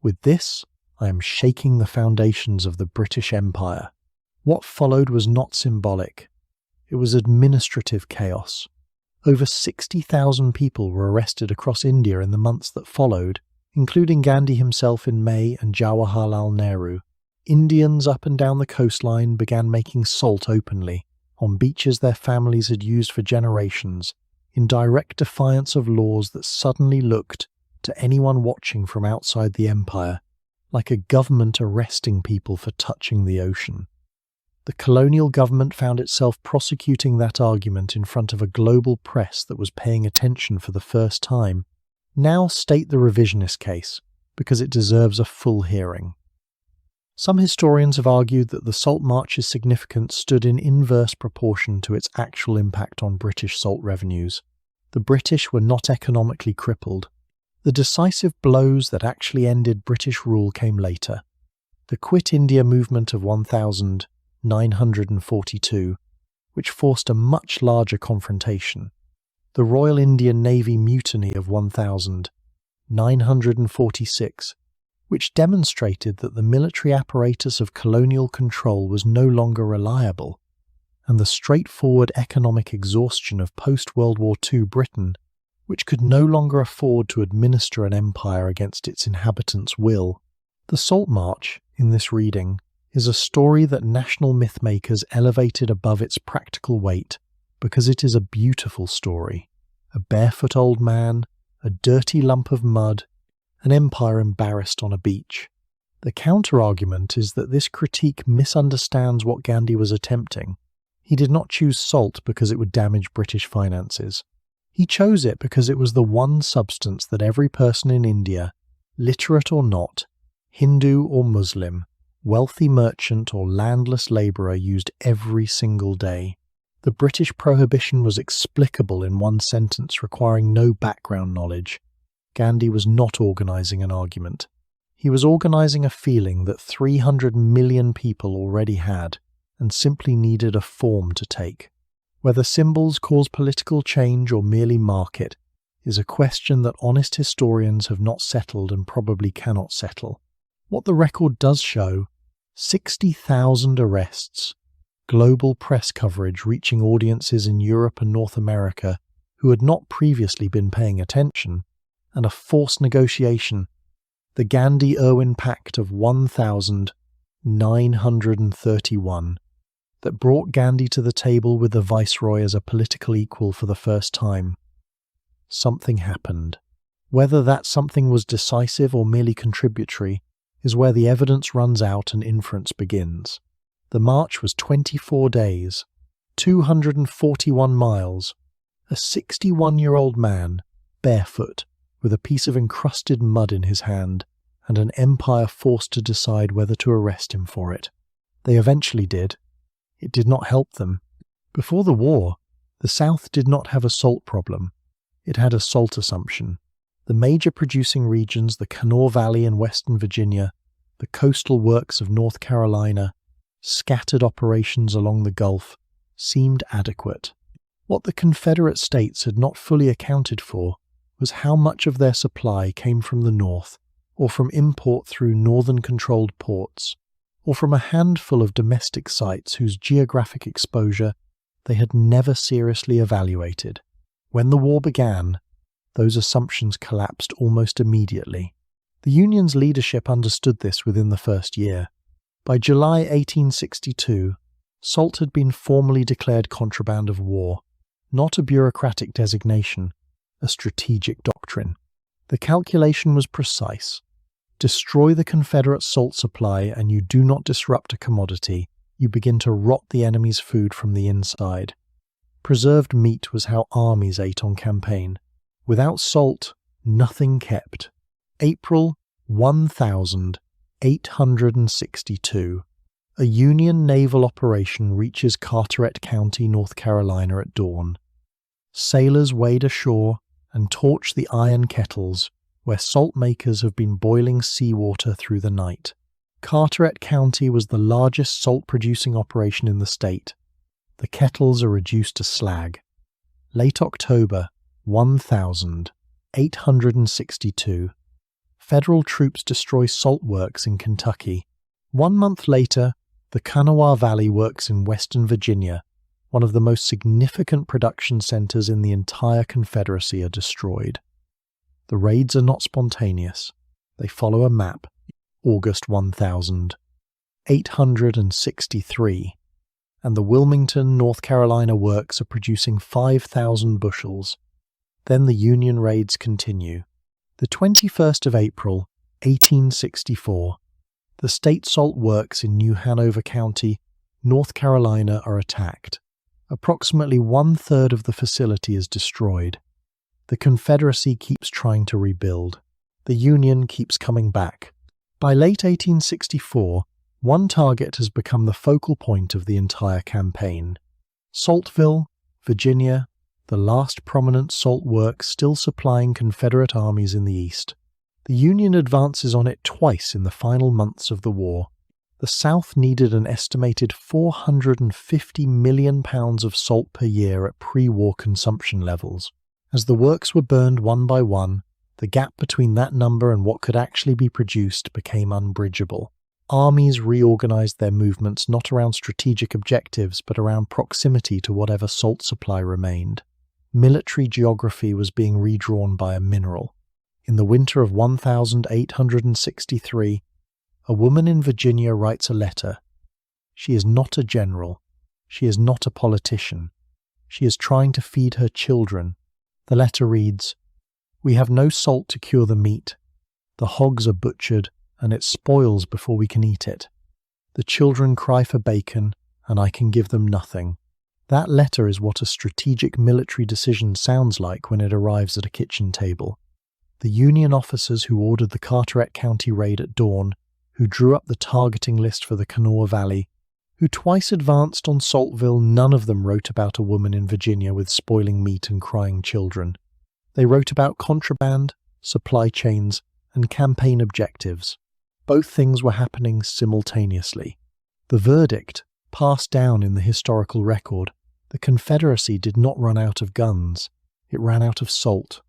"With this, I am shaking the foundations of the British Empire." What followed was not symbolic. It was administrative chaos. Over 60,000 people were arrested across India in the months that followed, including Gandhi himself in May and Jawaharlal Nehru. Indians up and down the coastline began making salt openly, on beaches their families had used for generations, in direct defiance of laws that suddenly looked, to anyone watching from outside the empire, like a government arresting people for touching the ocean. The colonial government found itself prosecuting that argument in front of a global press that was paying attention for the first time. Now state the revisionist case, because it deserves a full hearing. Some historians have argued that the Salt March's significance stood in inverse proportion to its actual impact on British salt revenues. The British were not economically crippled. The decisive blows that actually ended British rule came later. The Quit India movement of 1942, which forced a much larger confrontation. The Royal Indian Navy mutiny of 1946, which demonstrated that the military apparatus of colonial control was no longer reliable, and the straightforward economic exhaustion of post-World War II Britain, which could no longer afford to administer an empire against its inhabitants' will. The Salt March, in this reading, is a story that national mythmakers elevated above its practical weight because it is a beautiful story. A barefoot old man, a dirty lump of mud, an empire embarrassed on a beach. The counter-argument is that this critique misunderstands what Gandhi was attempting. He did not choose salt because it would damage British finances. He chose it because it was the one substance that every person in India, literate or not, Hindu or Muslim, wealthy merchant or landless labourer used every single day. The British prohibition was explicable in one sentence requiring no background knowledge. Gandhi was not organising an argument. He was organising a feeling that 300 million people already had and simply needed a form to take. Whether symbols cause political change or merely mark it is a question that honest historians have not settled and probably cannot settle. What the record does show, 60,000 arrests, global press coverage reaching audiences in Europe and North America who had not previously been paying attention, and a forced negotiation, the Gandhi-Irwin Pact of 1931, that brought Gandhi to the table with the Viceroy as a political equal for the first time. Something happened. Whether that something was decisive or merely contributory is where the evidence runs out and inference begins. The march was 24 days, 241 miles, a 61-year-old man, barefoot, with a piece of encrusted mud in his hand, and an empire forced to decide whether to arrest him for it. They eventually did. It did not help them. Before the war, the South did not have a salt problem. It had a salt assumption. The major producing regions, the Kanawha Valley in Western Virginia, the coastal works of North Carolina, scattered operations along the Gulf, seemed adequate. What the Confederate States had not fully accounted for was how much of their supply came from the north, or from import through northern-controlled ports, or from a handful of domestic sites whose geographic exposure they had never seriously evaluated. When the war began, those assumptions collapsed almost immediately. The Union's leadership understood this within the first year. By July 1862, salt had been formally declared contraband of war, not a bureaucratic designation, a strategic doctrine. The calculation was precise. Destroy the Confederate salt supply and you do not disrupt a commodity, you begin to rot the enemy's food from the inside. Preserved meat was how armies ate on campaign. Without salt, nothing kept. April 1862. A Union naval operation reaches Carteret County, North Carolina at dawn. Sailors wade ashore and torch the iron kettles where salt makers have been boiling seawater through the night. Carteret County was the largest salt-producing operation in the state. The kettles are reduced to slag. Late October 1862. Federal troops destroy salt works in Kentucky. 1 month later, the Kanawha Valley Works in Western Virginia, one of the most significant production centers in the entire Confederacy, are destroyed. The raids are not spontaneous. They follow a map. August 1863. And the Wilmington, North Carolina works are producing 5,000 bushels. Then the Union raids continue. The 21st of April, 1864, the State Salt Works in New Hanover County, North Carolina, are attacked. Approximately 1/3 of the facility is destroyed. The Confederacy keeps trying to rebuild. The Union keeps coming back. By late 1864, one target has become the focal point of the entire campaign. Saltville, Virginia, the last prominent salt works still supplying Confederate armies in the East. The Union advances on it twice in the final months of the war. The South needed an estimated 450 million pounds of salt per year at pre-war consumption levels. As the works were burned one by one, the gap between that number and what could actually be produced became unbridgeable. Armies reorganized their movements not around strategic objectives but around proximity to whatever salt supply remained. Military geography was being redrawn by a mineral. In the winter of 1863, a woman in Virginia writes a letter. She is not a general. She is not a politician. She is trying to feed her children. The letter reads, "We have no salt to cure the meat. The hogs are butchered, and it spoils before we can eat it. The children cry for bacon, and I can give them nothing." That letter is what a strategic military decision sounds like when it arrives at a kitchen table. The Union officers who ordered the Carteret County raid at dawn, who drew up the targeting list for the Kanawha Valley, who twice advanced on Saltville, none of them wrote about a woman in Virginia with spoiling meat and crying children. They wrote about contraband, supply chains, and campaign objectives. Both things were happening simultaneously. The verdict, passed down in the historical record, the Confederacy did not run out of guns. It ran out of salt.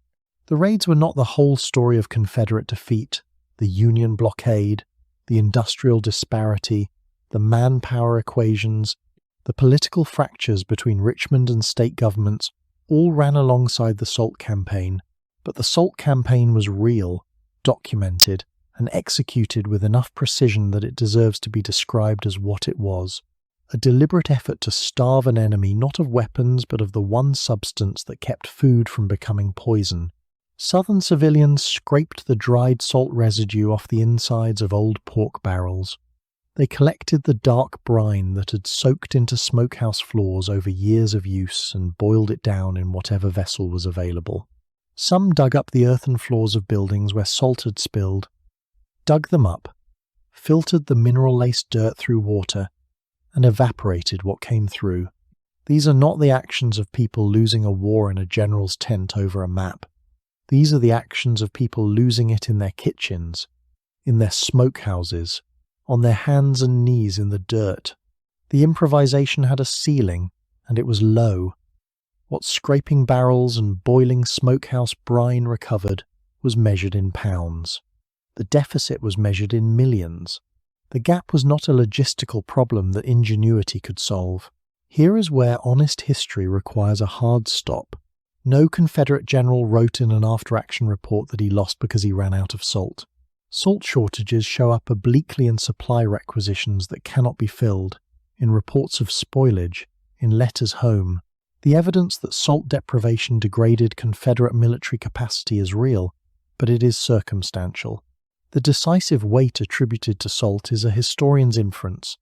The raids were not the whole story of Confederate defeat, the Union blockade, the industrial disparity, the manpower equations, the political fractures between Richmond and state governments all ran alongside the salt campaign, but the salt campaign was real, documented, and executed with enough precision that it deserves to be described as what it was. A deliberate effort to starve an enemy not of weapons but of the one substance that kept food from becoming poison. Southern civilians scraped the dried salt residue off the insides of old pork barrels. They collected the dark brine that had soaked into smokehouse floors over years of use and boiled it down in whatever vessel was available. Some dug up the earthen floors of buildings where salt had spilled, dug them up, filtered the mineral-laced dirt through water, and evaporated what came through. These are not the actions of people losing a war in a general's tent over a map. These are the actions of people losing it in their kitchens, in their smokehouses, on their hands and knees in the dirt. The improvisation had a ceiling, and it was low. What scraping barrels and boiling smokehouse brine recovered was measured in pounds. The deficit was measured in millions. The gap was not a logistical problem that ingenuity could solve. Here is where honest history requires a hard stop. No Confederate general wrote in an after-action report that he lost because he ran out of salt. Salt shortages show up obliquely in supply requisitions that cannot be filled, in reports of spoilage, in letters home. The evidence that salt deprivation degraded Confederate military capacity is real, but it is circumstantial. The decisive weight attributed to salt is a historian's inference,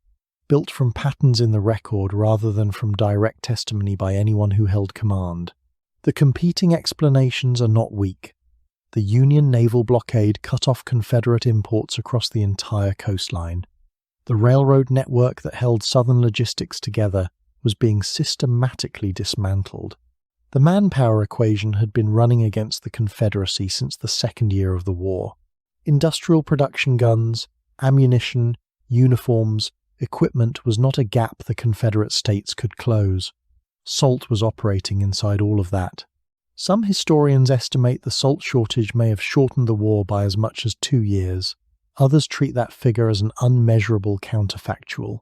built from patterns in the record rather than from direct testimony by anyone who held command. The competing explanations are not weak. The Union naval blockade cut off Confederate imports across the entire coastline. The railroad network that held Southern logistics together was being systematically dismantled. The manpower equation had been running against the Confederacy since the second year of the war. Industrial production guns, ammunition, uniforms, equipment was not a gap the Confederate states could close. Salt was operating inside all of that. Some historians estimate the salt shortage may have shortened the war by as much as 2 years. Others treat that figure as an unmeasurable counterfactual.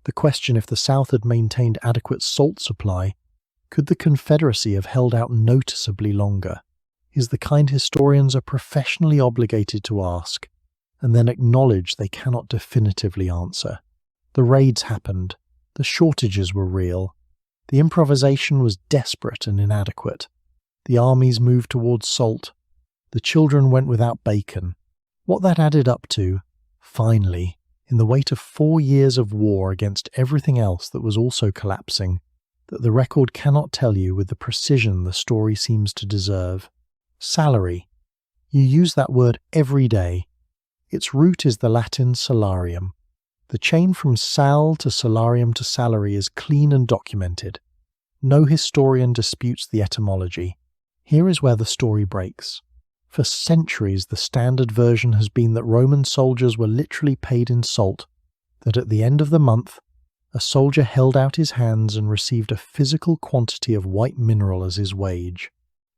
The question if the South had maintained adequate salt supply, could the Confederacy have held out noticeably longer, is the kind historians are professionally obligated to ask, and then acknowledge they cannot definitively answer. The raids happened. The shortages were real. The improvisation was desperate and inadequate. The armies moved towards salt. The children went without bacon. What that added up to, finally, in the weight of 4 years of war against everything else that was also collapsing, that the record cannot tell you with the precision the story seems to deserve. Salary. You use that word every day. Its root is the Latin salarium. The chain from sal to salarium to salary is clean and documented. No historian disputes the etymology. Here is where the story breaks. For centuries, the standard version has been that Roman soldiers were literally paid in salt, that at the end of the month, a soldier held out his hands and received a physical quantity of white mineral as his wage.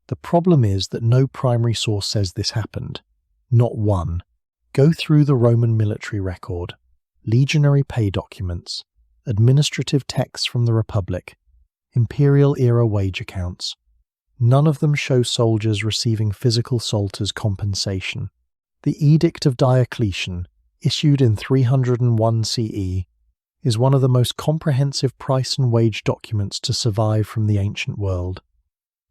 The problem is that no primary source says this happened. Not one. Go through the Roman military record, legionary pay documents, administrative texts from the Republic, imperial-era wage accounts. None of them show soldiers receiving physical salt as compensation. The Edict of Diocletian, issued in 301 CE, is one of the most comprehensive price and wage documents to survive from the ancient world.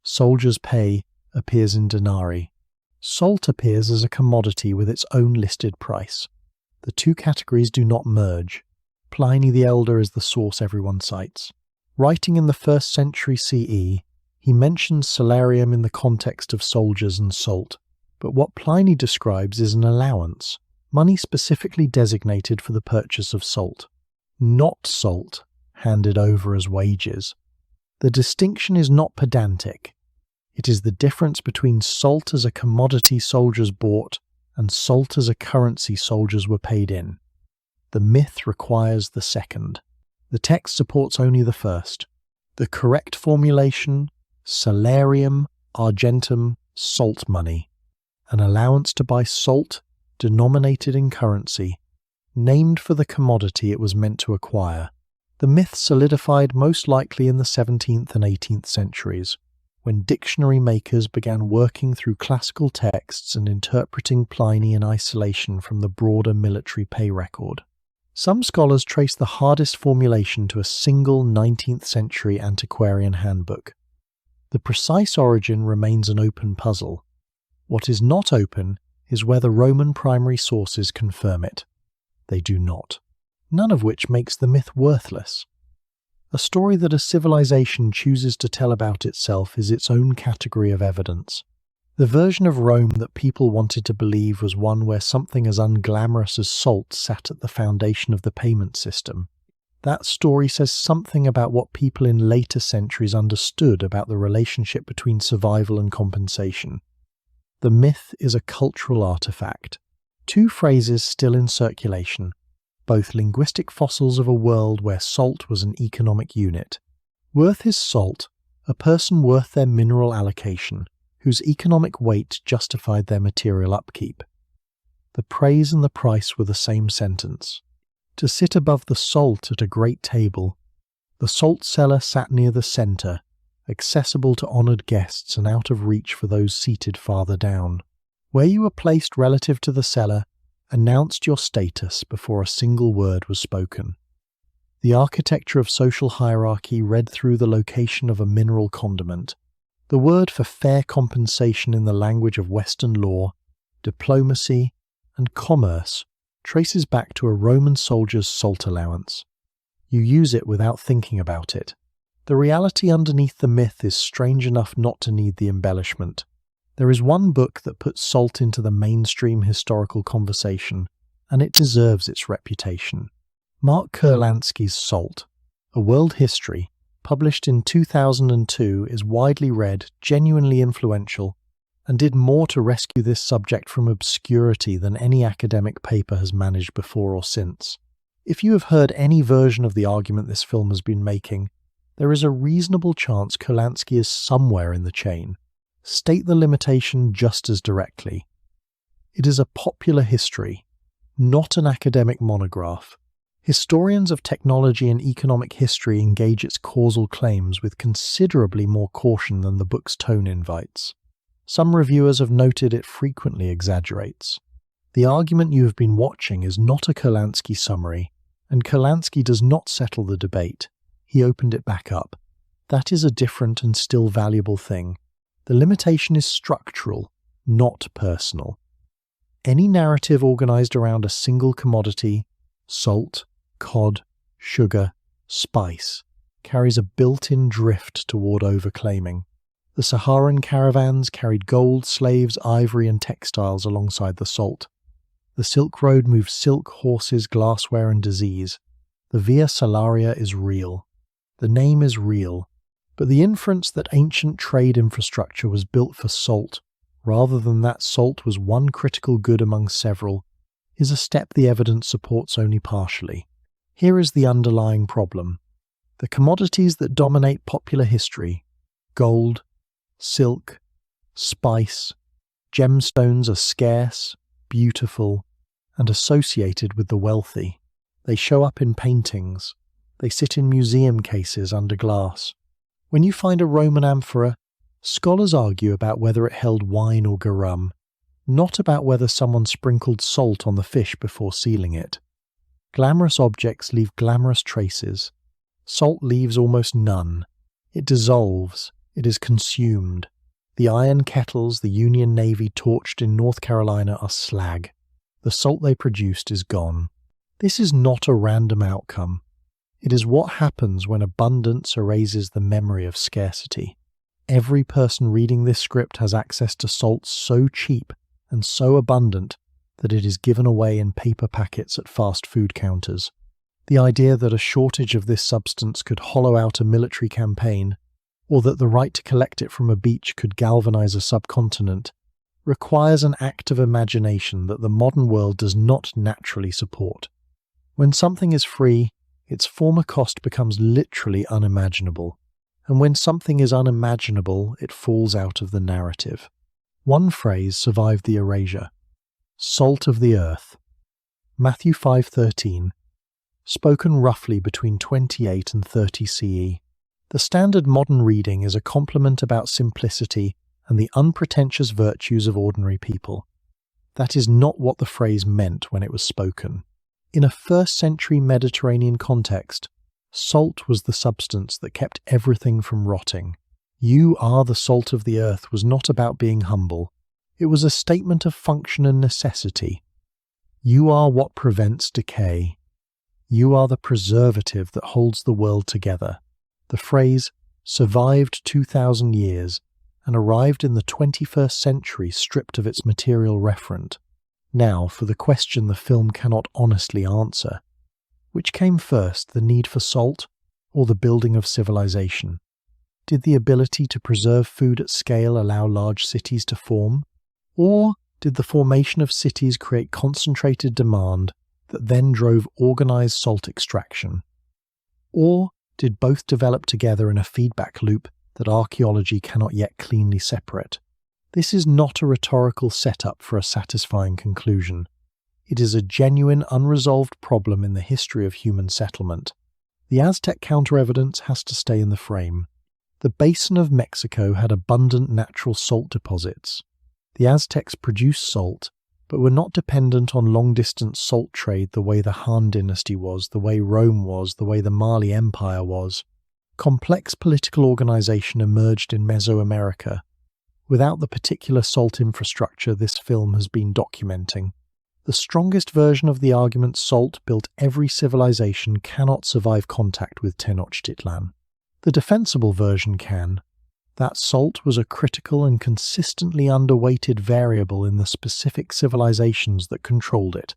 Soldiers' pay appears in denarii. Salt appears as a commodity with its own listed price. The two categories do not merge. Pliny the Elder is the source everyone cites. Writing in the 1st century CE, he mentions salarium in the context of soldiers and salt, but what Pliny describes is an allowance, money specifically designated for the purchase of salt, not salt handed over as wages. The distinction is not pedantic. It is the difference between salt as a commodity soldiers bought and salt as a currency soldiers were paid in. The myth requires the second. The text supports only the first. The correct formulation: salarium argentum, salt money, an allowance to buy salt denominated in currency, named for the commodity it was meant to acquire. The myth solidified most likely in the 17th and 18th centuries, when dictionary makers began working through classical texts and interpreting Pliny in isolation from the broader military pay record. Some scholars trace the hardest formulation to a single 19th century antiquarian handbook. The precise origin remains an open puzzle. What is not open is whether Roman primary sources confirm it. They do not. None of which makes the myth worthless. A story that a civilization chooses to tell about itself is its own category of evidence. The version of Rome that people wanted to believe was one where something as unglamorous as salt sat at the foundation of the payment system. That story says something about what people in later centuries understood about the relationship between survival and compensation. The myth is a cultural artifact. Two phrases still in circulation, both linguistic fossils of a world where salt was an economic unit. Worth is salt, a person worth their mineral allocation, whose economic weight justified their material upkeep. The praise and the price were the same sentence. To sit above the salt at a great table, the salt cellar sat near the centre, accessible to honoured guests and out of reach for those seated farther down. Where you were placed relative to the cellar announced your status before a single word was spoken. The architecture of social hierarchy read through the location of a mineral condiment. The word for fair compensation in the language of Western law, diplomacy, and commerce traces back to a Roman soldier's salt allowance. You use it without thinking about it. The reality underneath the myth is strange enough not to need the embellishment. There is one book that puts salt into the mainstream historical conversation, and it deserves its reputation. Mark Kurlansky's Salt, A World History, published in 2002, is widely read, genuinely influential, and did more to rescue this subject from obscurity than any academic paper has managed before or since. If you have heard any version of the argument this film has been making, there is a reasonable chance Kurlansky is somewhere in the chain. State the limitation just as directly. It is a popular history, not an academic monograph. Historians of technology and economic history engage its causal claims with considerably more caution than the book's tone invites. Some reviewers have noted it frequently exaggerates. The argument you have been watching is not a Kurlansky summary, and Kurlansky does not settle the debate. He opened it back up. That is a different and still valuable thing. The limitation is structural, not personal. Any narrative organized around a single commodity, salt, cod, sugar, spice, carries a built-in drift toward overclaiming. The Saharan caravans carried gold, slaves, ivory, and textiles alongside the salt. The Silk Road moved silk, horses, glassware, and disease. The Via Salaria is real. The name is real. But the inference that ancient trade infrastructure was built for salt, rather than that salt was one critical good among several, is a step the evidence supports only partially. Here is the underlying problem. The commodities that dominate popular history, gold, silk, spice, gemstones, are scarce, beautiful, and associated with the wealthy. They show up in paintings. They sit in museum cases under glass. When you find a Roman amphora, scholars argue about whether it held wine or garum, not about whether someone sprinkled salt on the fish before sealing it. Glamorous objects leave glamorous traces. Salt leaves almost none. It dissolves. It is consumed. The iron kettles the Union Navy torched in North Carolina are slag. The salt they produced is gone. This is not a random outcome. It is what happens when abundance erases the memory of scarcity. Every person reading this script has access to salt so cheap and so abundant that it is given away in paper packets at fast food counters. The idea that a shortage of this substance could hollow out a military campaign, or that the right to collect it from a beach could galvanize a subcontinent, requires an act of imagination that the modern world does not naturally support. When something is free, its former cost becomes literally unimaginable, and when something is unimaginable, it falls out of the narrative. One phrase survived the erasure. Salt of the earth. Matthew 5:13. Spoken roughly between 28 and 30 CE. The standard modern reading is a compliment about simplicity and the unpretentious virtues of ordinary people. That is not what the phrase meant when it was spoken. In a first-century Mediterranean context, salt was the substance that kept everything from rotting. You are the salt of the earth was not about being humble. It was a statement of function and necessity. You are what prevents decay. You are the preservative that holds the world together. The phrase survived 2,000 years and arrived in the 21st century stripped of its material referent. Now, for the question the film cannot honestly answer. Which came first, the need for salt or the building of civilization? Did the ability to preserve food at scale allow large cities to form? Or did the formation of cities create concentrated demand that then drove organized salt extraction? Or did both develop together in a feedback loop that archaeology cannot yet cleanly separate? This is not a rhetorical setup for a satisfying conclusion. It is a genuine, unresolved problem in the history of human settlement. The Aztec counter-evidence has to stay in the frame. The basin of Mexico had abundant natural salt deposits. The Aztecs produced salt, but were not dependent on long-distance salt trade the way the Han dynasty was, the way Rome was, the way the Mali Empire was. Complex political organization emerged in Mesoamerica, without the particular salt infrastructure this film has been documenting. The strongest version of the argument salt built every civilization cannot survive contact with Tenochtitlan. The defensible version can. That salt was a critical and consistently underweighted variable in the specific civilizations that controlled it,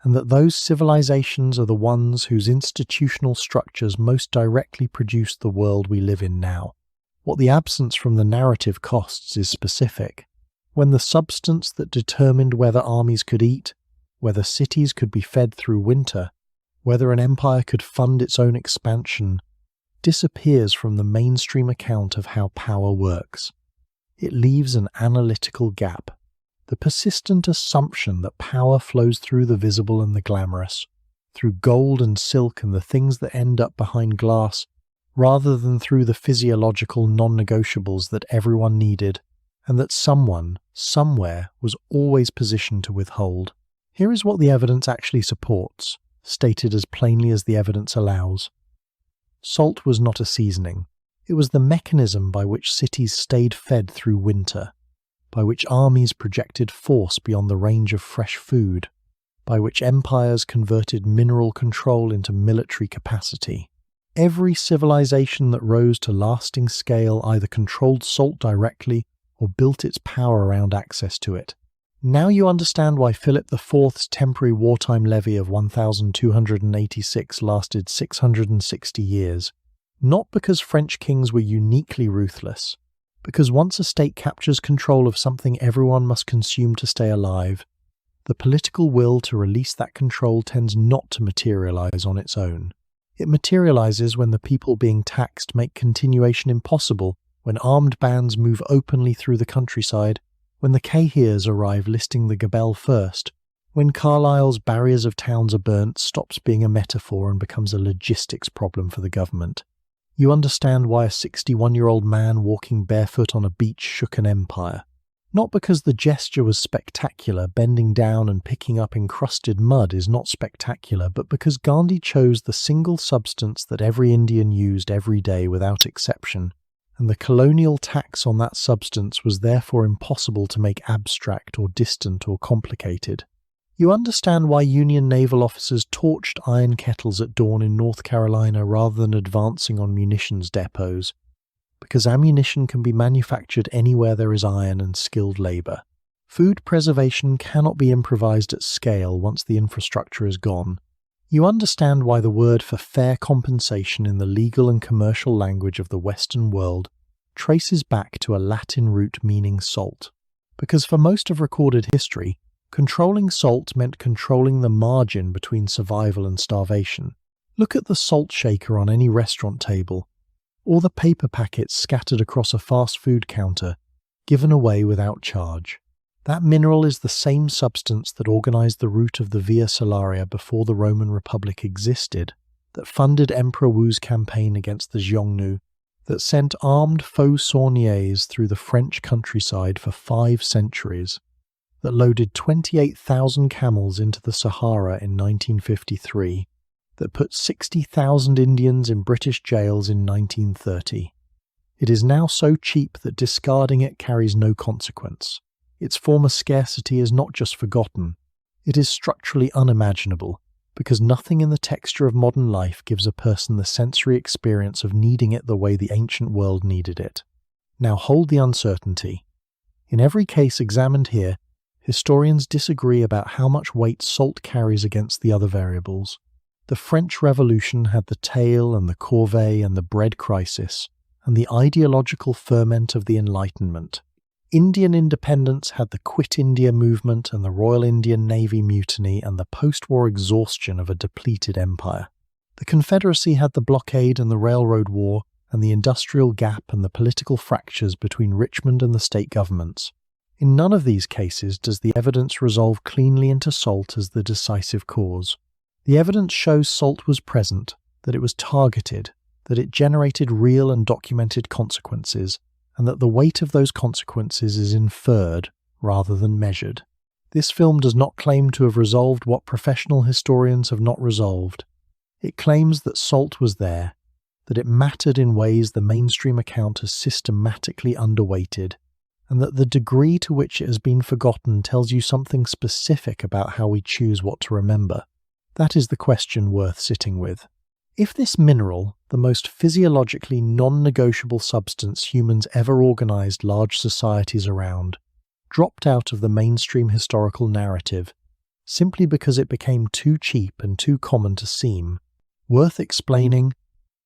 and that those civilizations are the ones whose institutional structures most directly produce the world we live in now. What the absence from the narrative costs is specific. When the substance that determined whether armies could eat, whether cities could be fed through winter, whether an empire could fund its own expansion, disappears from the mainstream account of how power works. It leaves an analytical gap, the persistent assumption that power flows through the visible and the glamorous, through gold and silk and the things that end up behind glass, rather than through the physiological non-negotiables that everyone needed, and that someone, somewhere, was always positioned to withhold. Here is what the evidence actually supports, stated as plainly as the evidence allows. Salt was not a seasoning. It was the mechanism by which cities stayed fed through winter, by which armies projected force beyond the range of fresh food, by which empires converted mineral control into military capacity. Every civilization that rose to lasting scale either controlled salt directly or built its power around access to it. Now you understand why Philip IV's temporary wartime levy of 1,286 lasted 660 years. Not because French kings were uniquely ruthless, because once a state captures control of something everyone must consume to stay alive, the political will to release that control tends not to materialize on its own. It materializes when the people being taxed make continuation impossible, when armed bands move openly through the countryside, when the Kahirs arrive listing the Gabelle first, when Carlyle's barriers of towns are burnt stops being a metaphor and becomes a logistics problem for the government. You understand why a 61-year-old man walking barefoot on a beach shook an empire. Not because the gesture was spectacular, bending down and picking up encrusted mud is not spectacular, but because Gandhi chose the single substance that every Indian used every day without exception, and the colonial tax on that substance was therefore impossible to make abstract or distant or complicated. You understand why Union naval officers torched iron kettles at dawn in North Carolina rather than advancing on munitions depots, because ammunition can be manufactured anywhere there is iron and skilled labor. Food preservation cannot be improvised at scale once the infrastructure is gone. You understand why the word for fair compensation in the legal and commercial language of the Western world traces back to a Latin root meaning salt. Because for most of recorded history, controlling salt meant controlling the margin between survival and starvation. Look at the salt shaker on any restaurant table, or the paper packets scattered across a fast food counter, given away without charge. That mineral is the same substance that organized the route of the Via Salaria before the Roman Republic existed, that funded Emperor Wu's campaign against the Xiongnu, that sent armed faux sauniers through the French countryside for 5 centuries, that loaded 28,000 camels into the Sahara in 1953, that put 60,000 Indians in British jails in 1930. It is now so cheap that discarding it carries no consequence. Its former scarcity is not just forgotten, it is structurally unimaginable, because nothing in the texture of modern life gives a person the sensory experience of needing it the way the ancient world needed it. Now hold the uncertainty. In every case examined here, historians disagree about how much weight salt carries against the other variables. The French Revolution had the tail and the corvée and the bread crisis, and the ideological ferment of the Enlightenment. Indian independence had the Quit India movement and the Royal Indian Navy mutiny and the post-war exhaustion of a depleted empire. The Confederacy had the blockade and the Railroad War and the industrial gap and the political fractures between Richmond and the state governments. In none of these cases does the evidence resolve cleanly into salt as the decisive cause. The evidence shows salt was present, that it was targeted, that it generated real and documented consequences, and that the weight of those consequences is inferred rather than measured. This film does not claim to have resolved what professional historians have not resolved. It claims that salt was there, that it mattered in ways the mainstream account has systematically underweighted, and that the degree to which it has been forgotten tells you something specific about how we choose what to remember. That is the question worth sitting with. If this mineral, the most physiologically non-negotiable substance humans ever organized large societies around, dropped out of the mainstream historical narrative simply because it became too cheap and too common to seem worth explaining,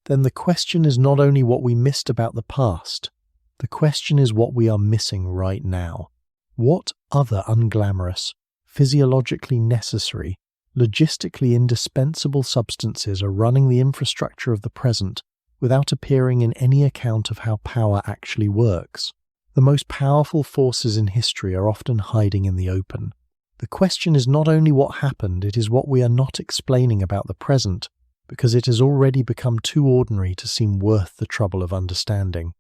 then the question is not only what we missed about the past, the question is what we are missing right now. What other unglamorous, physiologically necessary, logistically indispensable substances are running the infrastructure of the present without appearing in any account of how power actually works? The most powerful forces in history are often hiding in the open. The question is not only what happened, it is what we are not explaining about the present, because it has already become too ordinary to seem worth the trouble of understanding.